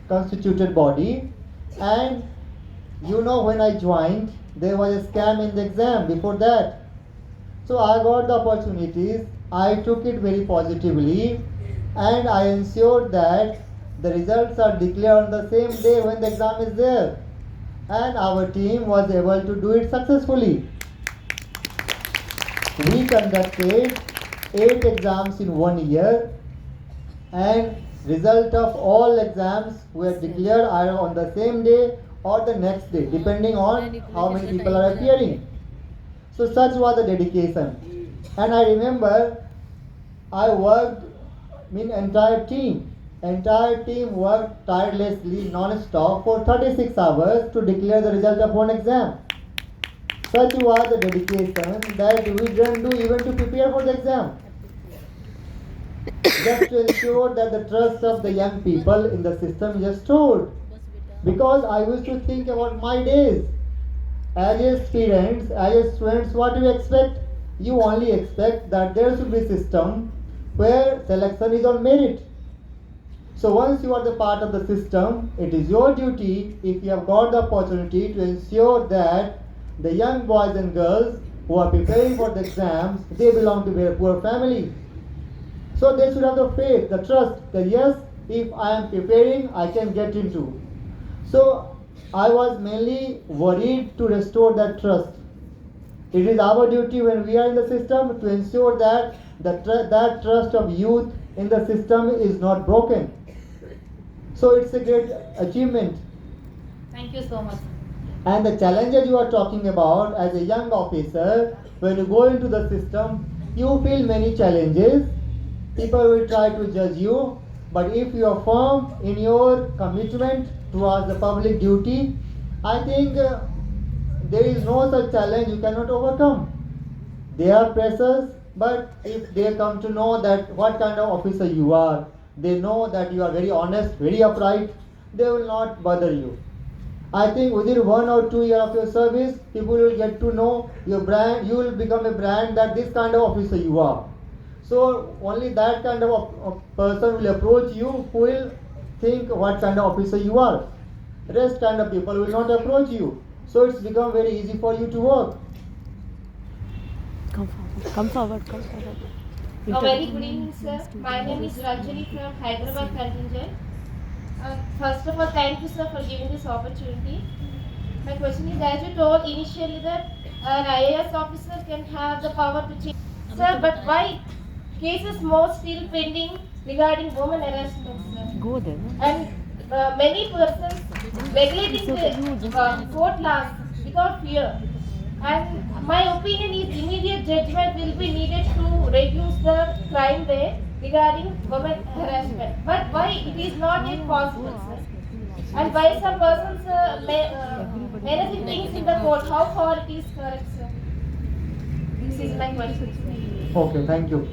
constituted body, and when I joined, there was a scam in the exam before that. So I got the opportunities, I took it very positively, and I ensured that the results are declared on the same day when the exam is there. And our team was able to do it successfully. We conducted 8 exams in 1 year, and result of all exams were declared either on the same day or the next day, depending on how many people are appearing. So such was the dedication. And I remember I worked entire team worked tirelessly non-stop for 36 hours to declare the result of one exam. Such was the dedication that we didn't do even to prepare for the exam. Just to ensure that the trust of the young people in the system is restored. Because I used to think about my days. As a students, what do you expect? You only expect that there should be a system where selection is on merit. So once you are the part of the system, it is your duty, if you have got the opportunity, to ensure that the young boys and girls who are preparing for the exams, they belong to a poor family. So they should have the faith, the trust that yes, if I am preparing, I can get into. So I was mainly worried to restore that trust. It is our duty when we are in the system to ensure that that trust of youth in the system is not broken. So it's a great achievement. Thank you so much. And the challenges you are talking about as a young officer, when you go into the system, you feel many challenges. People will try to judge you, but if you are firm in your commitment towards the public duty, I think there is no such challenge you cannot overcome. They are pressures, but if they come to know that what kind of officer you are, they know that you are very honest, very upright, they will not bother you. I think within 1 or 2 years of your service, people will get to know your brand, you will become a brand that this kind of officer you are. So only that kind of person will approach you who will think what kind of officer you are. Rest kind of people will not approach you. So it's become very easy for you to work. Come forward, come forward, come forward. A very good evening, sir. My name is Ranjani from Hyderabad contingent. First of all, thank you, sir, for giving this opportunity. My question is, as you told initially that an IAS officer can have the power to change. Sir, but why cases more still pending regarding women harassment, sir? Go there. And many persons regulating the court laws without fear. And my opinion is immediate judgment will be needed to reduce the crime rate regarding women harassment. But why it is not yet possible, sir? And why some persons managing things in the court, how far it is correct, sir? This is my question. Okay, thank you.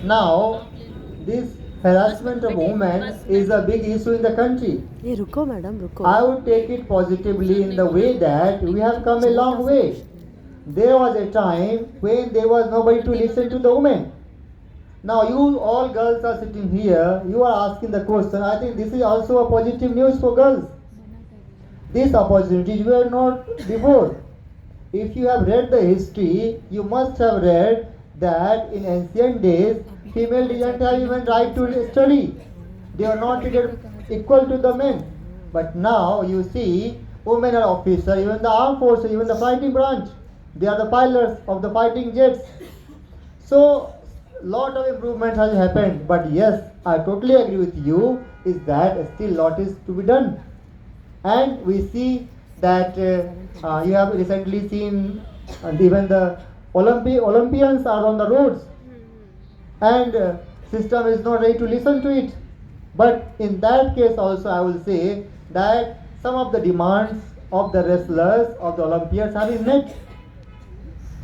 Now, this harassment of women is a big issue in the country. Hey, रुको madam, रुको. I would take it positively in the way that we have come a long way. There was a time when there was nobody to listen to the women. Now you all girls are sitting here, you are asking the question. I think this is also a positive news for girls. These opportunities were not before. If you have read the history, you must have read that in ancient days, female didn't have even right to study. They were not treated equal to the men. But now you see, women are officers, even the armed forces, even the fighting branch. They are the pilots of the fighting jets. So, lot of improvement has happened. But yes, I totally agree with you, is that still lot is to be done. And we see that you have recently seen even the Olympians are on the roads. And system is not ready to listen to it. But in that case also I will say that some of the demands of the wrestlers, of the Olympians have been met.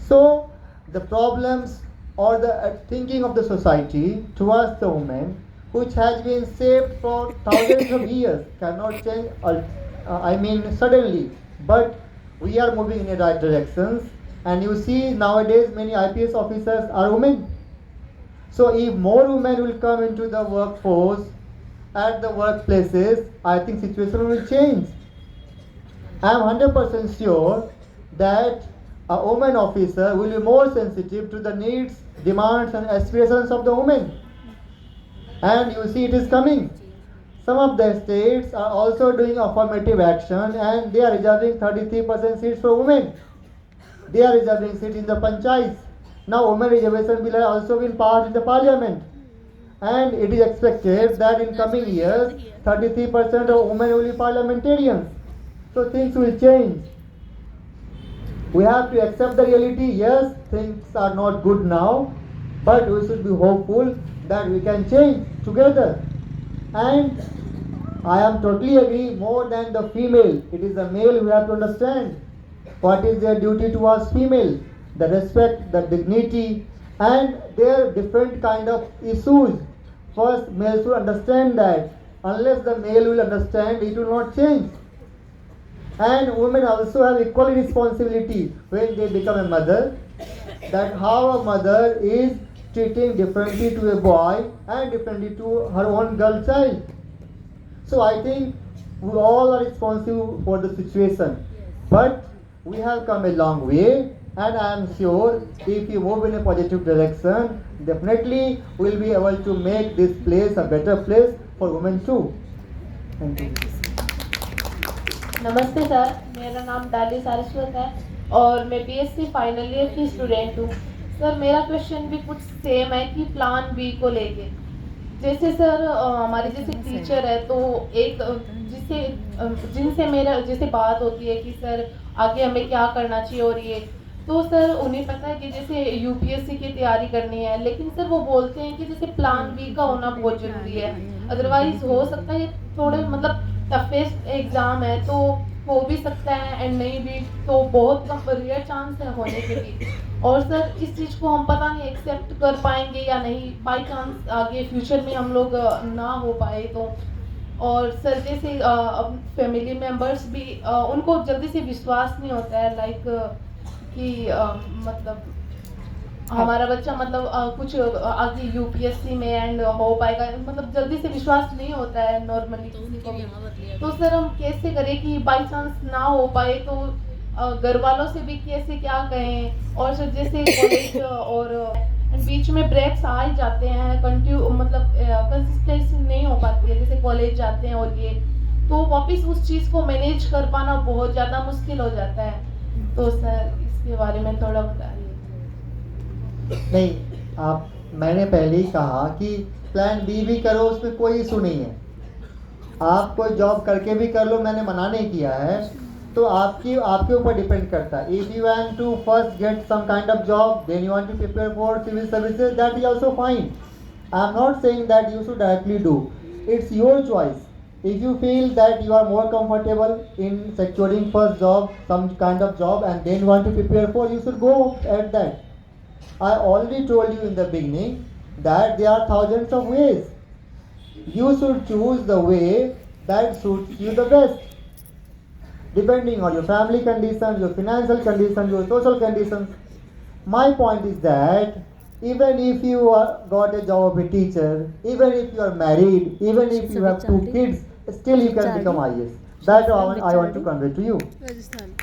So the problems or the thinking of the society towards the women, which has been shaped for thousands of years, cannot change, suddenly. But we are moving in the right directions. And you see nowadays many IPS officers are women. So if more women will come into the workforce, at the workplaces, I think situation will change. I am 100% sure that a woman officer will be more sensitive to the needs, demands and aspirations of the women. And you see it is coming. Some of the states are also doing affirmative action and they are reserving 33% seats for women. They are reserving seats in the panchayats. Now women reservation bill has also been passed in the parliament. And it is expected that in coming years, 33% of women will be parliamentarians. So things will change. We have to accept the reality. Yes, things are not good now, but we should be hopeful that we can change together. And I am totally agree, more than the female, it is the male we have to understand. what is their duty towards female, the respect, the dignity, and their different kind of issues. First, male should understand that. Unless the male will understand, it will not change. And women also have equal responsibility when they become a mother, that how a mother is treating differently to a boy and differently to her own girl child. So I think we all are responsible for the situation. But we have come a long way, and I am sure if you move in a positive direction, definitely we will be able to make this place a better place for women too. Thank you. नमस्ते sir, मेरा नाम डाली सारस्वत है और मैं BSc final year की student हूँ। Sir मेरा क्वेश्चन भी कुछ सेम है कि प्लान बी को लेके। जैसे सर हमारे जैसे टीचर है तो एक जिनसे मेरा जैसे बात होती है कि सर आगे हमें क्या करना चाहिए और ये, तो सर उन्हें पता है कि जैसे यूपीएससी की तैयारी करनी है, लेकिन सर वो बोलते हैं कि जैसे प्लान बी का होना बहुत ज़रूरी है, अदरवाइज हो सकता है थोड़े मतलब टफेस्ट एग्ज़ाम है तो हो भी सकता है एंड नहीं भी, तो बहुत कम रेयर चांस है होने के भी। और सर इस चीज़ को हम पता नहीं एक्सेप्ट कर पाएंगे या नहीं, बाई चांस आगे फ्यूचर में हम लोग ना हो पाए तो। और सर जैसे फैमिली मेम्बर्स भी उनको जल्दी से विश्वास नहीं होता है लाइक कि मतलब हमारा बच्चा मतलब कुछ आगे यूपीएससी में एंड हो पाएगा, मतलब जल्दी से विश्वास नहीं होता है नॉर्मली किसी को भी। तो सर हम कैसे करें कि बाई चांस ना हो पाए तो घर वालों से भी कैसे क्या कहें। और सर जैसे कॉलेज और बीच में ब्रेक्स आ ही जाते हैं, कंटिन्यू मतलब कंसिस्टेंसी नहीं हो पाती है, जैसे कॉलेज जाते हैं और ये, तो वापस उस चीज़ को मैनेज कर पाना बहुत ज़्यादा मुश्किल हो जाता है। तो सर इसके बारे में थोड़ा बताइए। नहीं, आप मैंने पहले ही कहा कि प्लान बी भी करो, उसमें कोई इशू नहीं है। आप कोई जॉब करके भी कर लो, मैंने मना नहीं किया है। तो आपके ऊपर डिपेंड करता है। If you want to first get some kind of job, then you want to prepare for civil services, that is also fine. I am not saying that you should directly do. It's your choice. If you feel that you are more comfortable in securing first job, some kind of job, and then want to prepare for, you should go at that. I already told you in the beginning that there are thousands of ways. You should choose the way that suits you the best, depending on your family conditions, your financial conditions, your social conditions. My point is that even if you got a job of a teacher, even if you are married, even if you have 2 kids, still you can become IAS. That I want to convey to you. Rajasthan.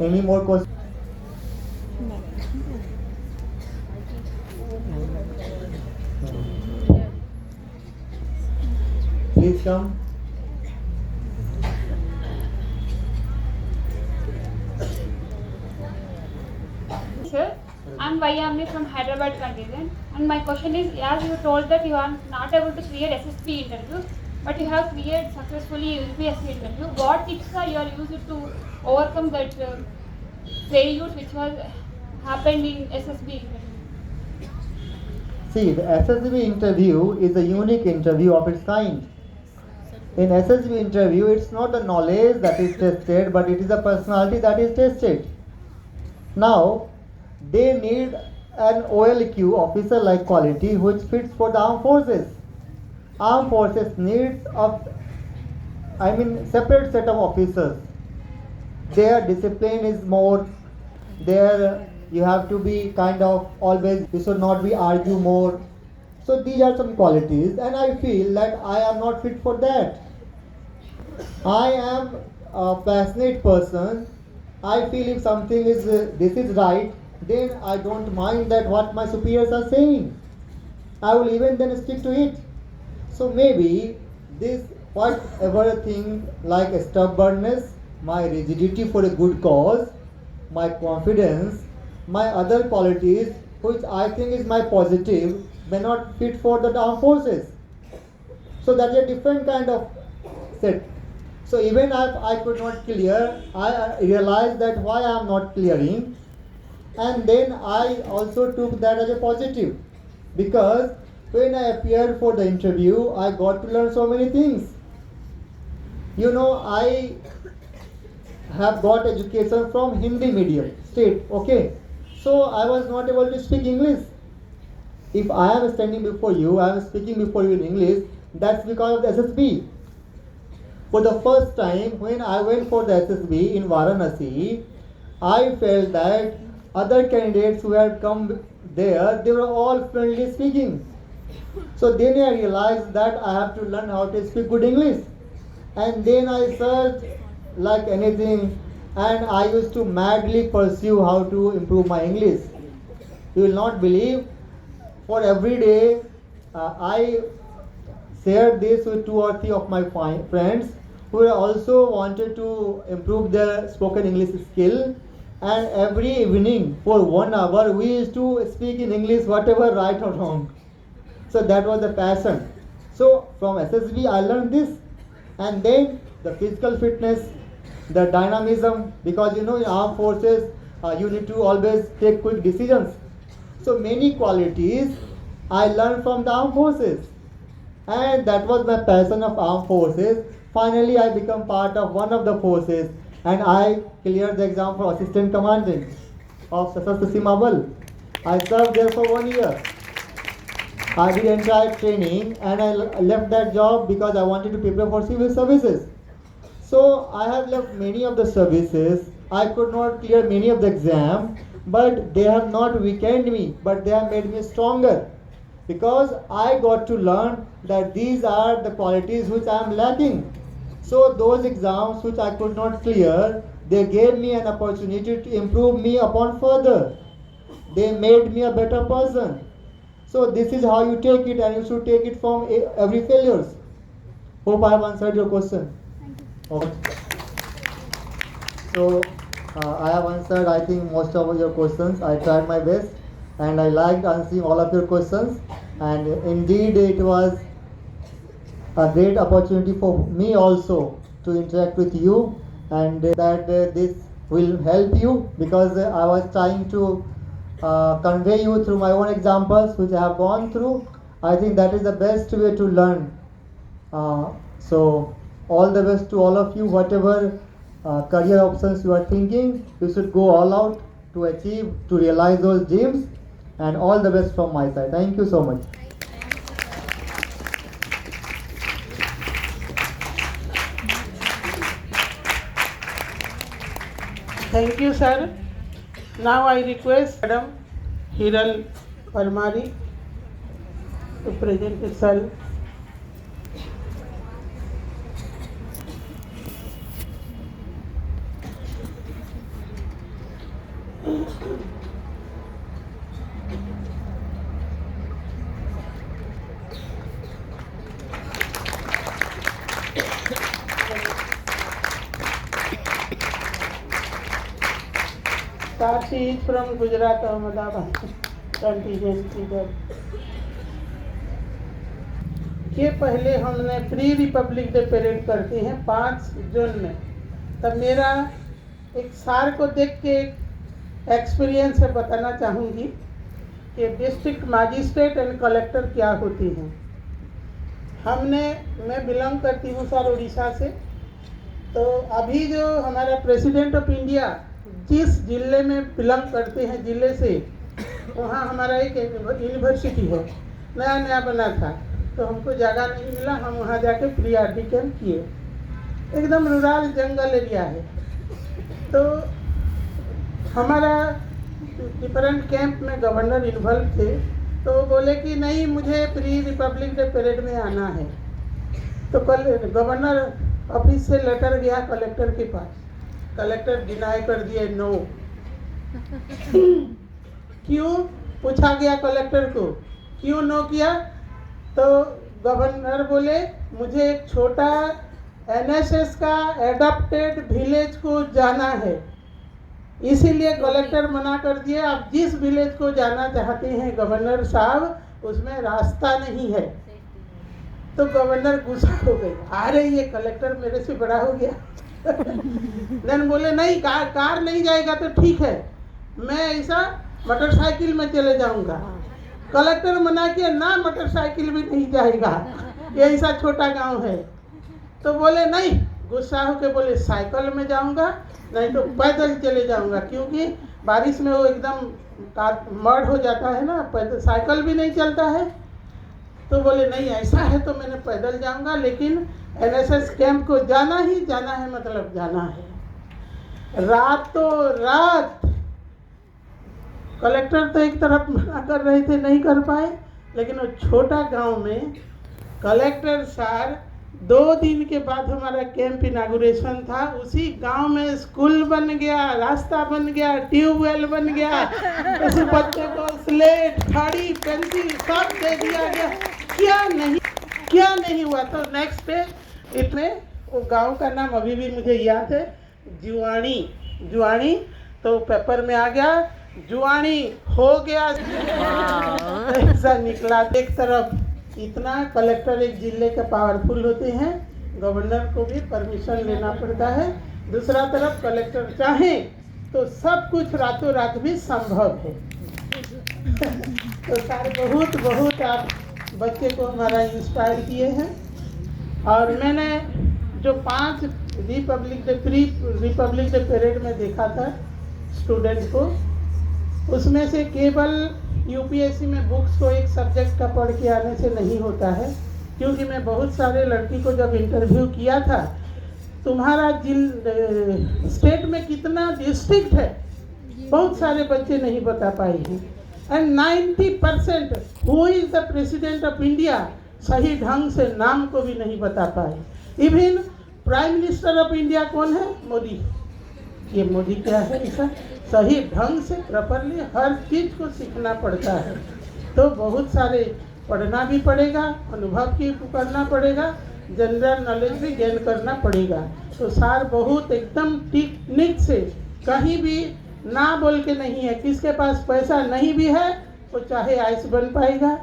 Any more questions? Please come. Sir, I'm Vayamni from Hyderabad contingent, and my question is, as you told that you are not able to clear SSP interview, but you have cleared successfully UPSC interview. What tips are you are used to overcome that failures which was happened in SSB interview? See, the SSB interview is a unique interview of its kind. In SSB interview, it's not the knowledge that is tested, but it is the personality that is tested. Now, they need an OLQ, officer like quality, which fits for the armed forces. Armed forces needs separate set of officers. Their discipline is more. There you have to be kind of always. You should not be argue more. So these are some qualities, and I feel that I am not fit for that. I am a passionate person. I feel if something is this is right, then I don't mind that what my superiors are saying. I will even then stick to it. So maybe this whatever thing like stubbornness, my rigidity for a good cause, my confidence, my other qualities which I think is my positive may not fit for the armed forces. So that's a different kind of set. So even if I could not clear, I realized that why I am not clearing, and then I also took that as a positive, because when I appeared for the interview, I got to learn so many things. You know, I have got education from Hindi medium state. Okay, so I was not able to speak English. If I am standing before you, I am speaking before you in English. That's because of the SSB. For the first time, when I went for the SSB in Varanasi, I felt that other candidates who had come there, they were all friendly speaking. So then I realized that I have to learn how to speak good English. And then I searched like anything, and I used to madly pursue how to improve my English. You will not believe, for every day I shared this with 2 or 3 of my friends who also wanted to improve their spoken English skill. And every evening for 1 hour we used to speak in English, whatever right or wrong. So that was the passion. So from SSB I learned this, and then the physical fitness, the dynamism, because in armed forces you need to always take quick decisions. So many qualities I learned from the armed forces, and that was my passion of armed forces. Finally, I become part of one of the forces, and I cleared the exam for assistant commandant of Sasastra Seema Bal. I served there for 1 year. I did entire training, and I left that job because I wanted to prepare for civil services. So I have left many of the services. I could not clear many of the exam, but they have not weakened me, but they have made me stronger, because I got to learn that these are the qualities which I am lacking. So those exams which I could not clear, they gave me an opportunity to improve me upon further. They made me a better person. So this is how you take it, and you should take it from every failures. Hope I have answered your question. Okay. So I have answered, I think, most of your questions. I tried my best, and I liked answering all of your questions. And indeed, it was a great opportunity for me also to interact with you, and that this will help you, because I was trying to convey you through my own examples which I have gone through. I think that is the best way to learn. So all the best to all of you. Whatever career options you are thinking, you should go all out to achieve, to realize those dreams, and all the best from my side. Thank you so much. Thank you, sir. Now I request Madam Hiral Parmari to present herself. She is from Gujarat, Ahmedabad contingent इधर. के पहले हमने pre Republic day parade करते हैं 5 जून में. तब मेरा एक सार को देख के एक्सपीरियंस है बताना चाहूँगी कि डिस्ट्रिक्ट मजिस्ट्रेट एंड कलेक्टर क्या होती हैं. मैं बिलोंग करती हूँ सर उड़ीसा से. तो अभी जो हमारा प्रेसिडेंट ऑफ इंडिया जिस ज़िले में बिलोंग करते हैं ज़िले से, वहाँ हमारा एक यूनिवर्सिटी है, नया नया बना था. तो हमको जगह नहीं मिला, हम वहाँ जाके प्री आर डी कैंप किए. एकदम रूरल जंगल एरिया है. तो हमारा डिफरेंट कैंप में गवर्नर इन्वॉल्व थे. तो वो बोले कि नहीं, मुझे प्री रिपब्लिक डे परेड में आना है. तो कल गवर्नर ऑफिस से लेटर गया कलेक्टर के पास. कलेक्टर डिनाई कर दिए, नो. क्यों पूछा गया कलेक्टर को, क्यों नो किया? तो गवर्नर बोले, मुझे एक छोटा NSS का एडॉप्टेड विलेज को जाना है, इसीलिए कलेक्टर मना कर दिए. आप जिस विलेज को जाना चाहते हैं गवर्नर साहब, उसमें रास्ता नहीं है. तो गवर्नर गुस्सा हो गए, अरे ये कलेक्टर मेरे से बड़ा हो गया. देन बोले, नहीं, कार नहीं जाएगा तो ठीक है, मैं ऐसा मोटरसाइकिल में चले जाऊंगा. कलेक्टर मना किया, ना मोटरसाइकिल भी नहीं जाएगा, ये ऐसा छोटा गांव है. तो बोले नहीं, गुस्सा होके बोले साइकिल में जाऊंगा, नहीं तो पैदल चले जाऊंगा, क्योंकि बारिश में वो एकदम मड हो जाता है ना, पैदल साइकिल भी नहीं चलता है। तो बोले नहीं ऐसा है तो मैंने पैदल जाऊंगा, लेकिन एनएसएस कैंप को जाना ही जाना है, मतलब जाना है। रातों रात कलेक्टर तो एक तरफ मना कर रहे थे, नहीं कर पाए, लेकिन वो छोटा गांव में कलेक्टर सर 2 दिन के बाद हमारा कैंप इनागुरेशन था, उसी गांव में स्कूल बन गया, रास्ता बन गया, ट्यूबवेल बन गया, उस बच्चे को स्लेट, खड़ी, पेंसिल सब दे दिया गया। क्या नहीं हुआ। तो नेक्स्ट डे इतने वो गांव का नाम अभी भी मुझे याद है, जुआनी। तो पेपर में आ गया जुआनी हो गया। ऐसा निकला। एक तरफ इतना कलेक्टर एक जिले के पावरफुल होते हैं, गवर्नर को भी परमिशन लेना पड़ता है। दूसरा तरफ कलेक्टर चाहे तो सब कुछ रातों रात भी संभव है। तो सारे बहुत आप बच्चे को हमारा इंस्पायर किए हैं। और मैंने जो 5 रिपब्लिक डे परेड में देखा था स्टूडेंट को, उसमें से केवल यूपीएससी में बुक्स को एक सब्जेक्ट का पढ़ के आने से नहीं होता है, क्योंकि मैं बहुत सारे लड़की को जब इंटरव्यू किया था, तुम्हारा स्टेट में कितना डिस्ट्रिक्ट है, बहुत सारे बच्चे नहीं बता पाए हैं। And 90% who is the president of India सही ढंग से नाम को भी नहीं बता पाए। Even prime minister of India कौन है? मोदी। ये मोदी क्या है? ऐसा सही ढंग से प्रॉपरली हर चीज़ को सीखना पड़ता है। तो बहुत सारे पढ़ना भी पड़ेगा, अनुभव भी करना पड़ेगा, जनरल नॉलेज भी गेन करना पड़ेगा। तो सार बहुत एकदम टेक्निक से, कहीं भी ना बोल के नहीं है। किसके पास पैसा नहीं भी है वो चाहे आईएएस बन पाएगा,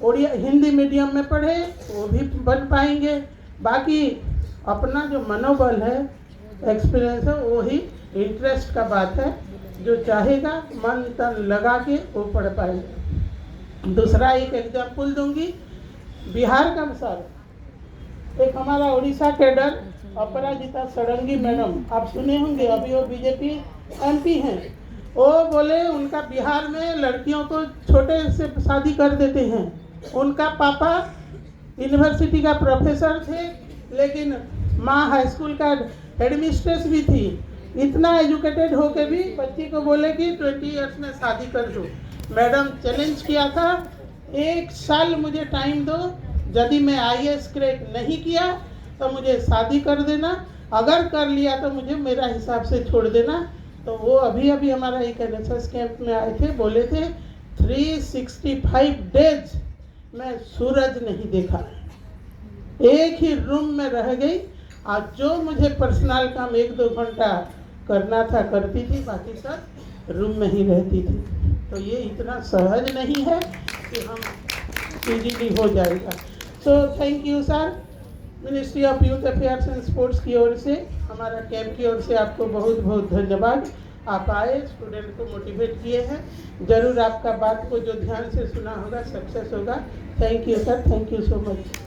उड़िया हिंदी मीडियम में पढ़े वो भी बन पाएंगे। बाकी अपना जो मनोबल है, एक्सपीरियंस है, वो ही इंटरेस्ट का बात है। जो चाहेगा मन तन लगा के वो पढ़ पाएगा। दूसरा एक एग्जाम्पल दूंगी, बिहार का मिसाल। एक हमारा उड़ीसा कैडर अपराजिता षडंगी मैडम, आप सुने होंगे, अभी वो बीजेपी एमपी हैं। वो बोले उनका बिहार में लड़कियों को छोटे से शादी कर देते हैं। उनका पापा यूनिवर्सिटी का प्रोफेसर थे, लेकिन माँ हाई स्कूल का हेडमिस्ट्रेस भी थी। इतना एजुकेटेड होके भी बच्ची को बोले कि 20 इयर्स में शादी कर दो। मैडम चैलेंज किया था, 1 साल मुझे टाइम दो, यदि मैं आईएएस क्रैक नहीं किया तो मुझे शादी कर देना, अगर कर लिया तो मुझे मेरा हिसाब से छोड़ देना। तो वो अभी हमारा एक एनएसएस कैंप में आए थे, बोले थे 365 डेज मैं सूरज नहीं देखा, एक ही रूम में रह गई। आज जो मुझे पर्सनल काम 1-2 घंटा करना था करती थी, बाकी सब रूम में ही रहती थी। तो ये इतना सहज नहीं है कि हम इजीली हो जाएगा। So thank you sir, ministry of youth affairs and sports की ओर से, हमारा कैंप की ओर से आपको बहुत बहुत धन्यवाद। आप आए, स्टूडेंट को मोटिवेट किए हैं, ज़रूर आपका बात को जो ध्यान से सुना होगा सक्सेस होगा। Thank you sir, thank you so much.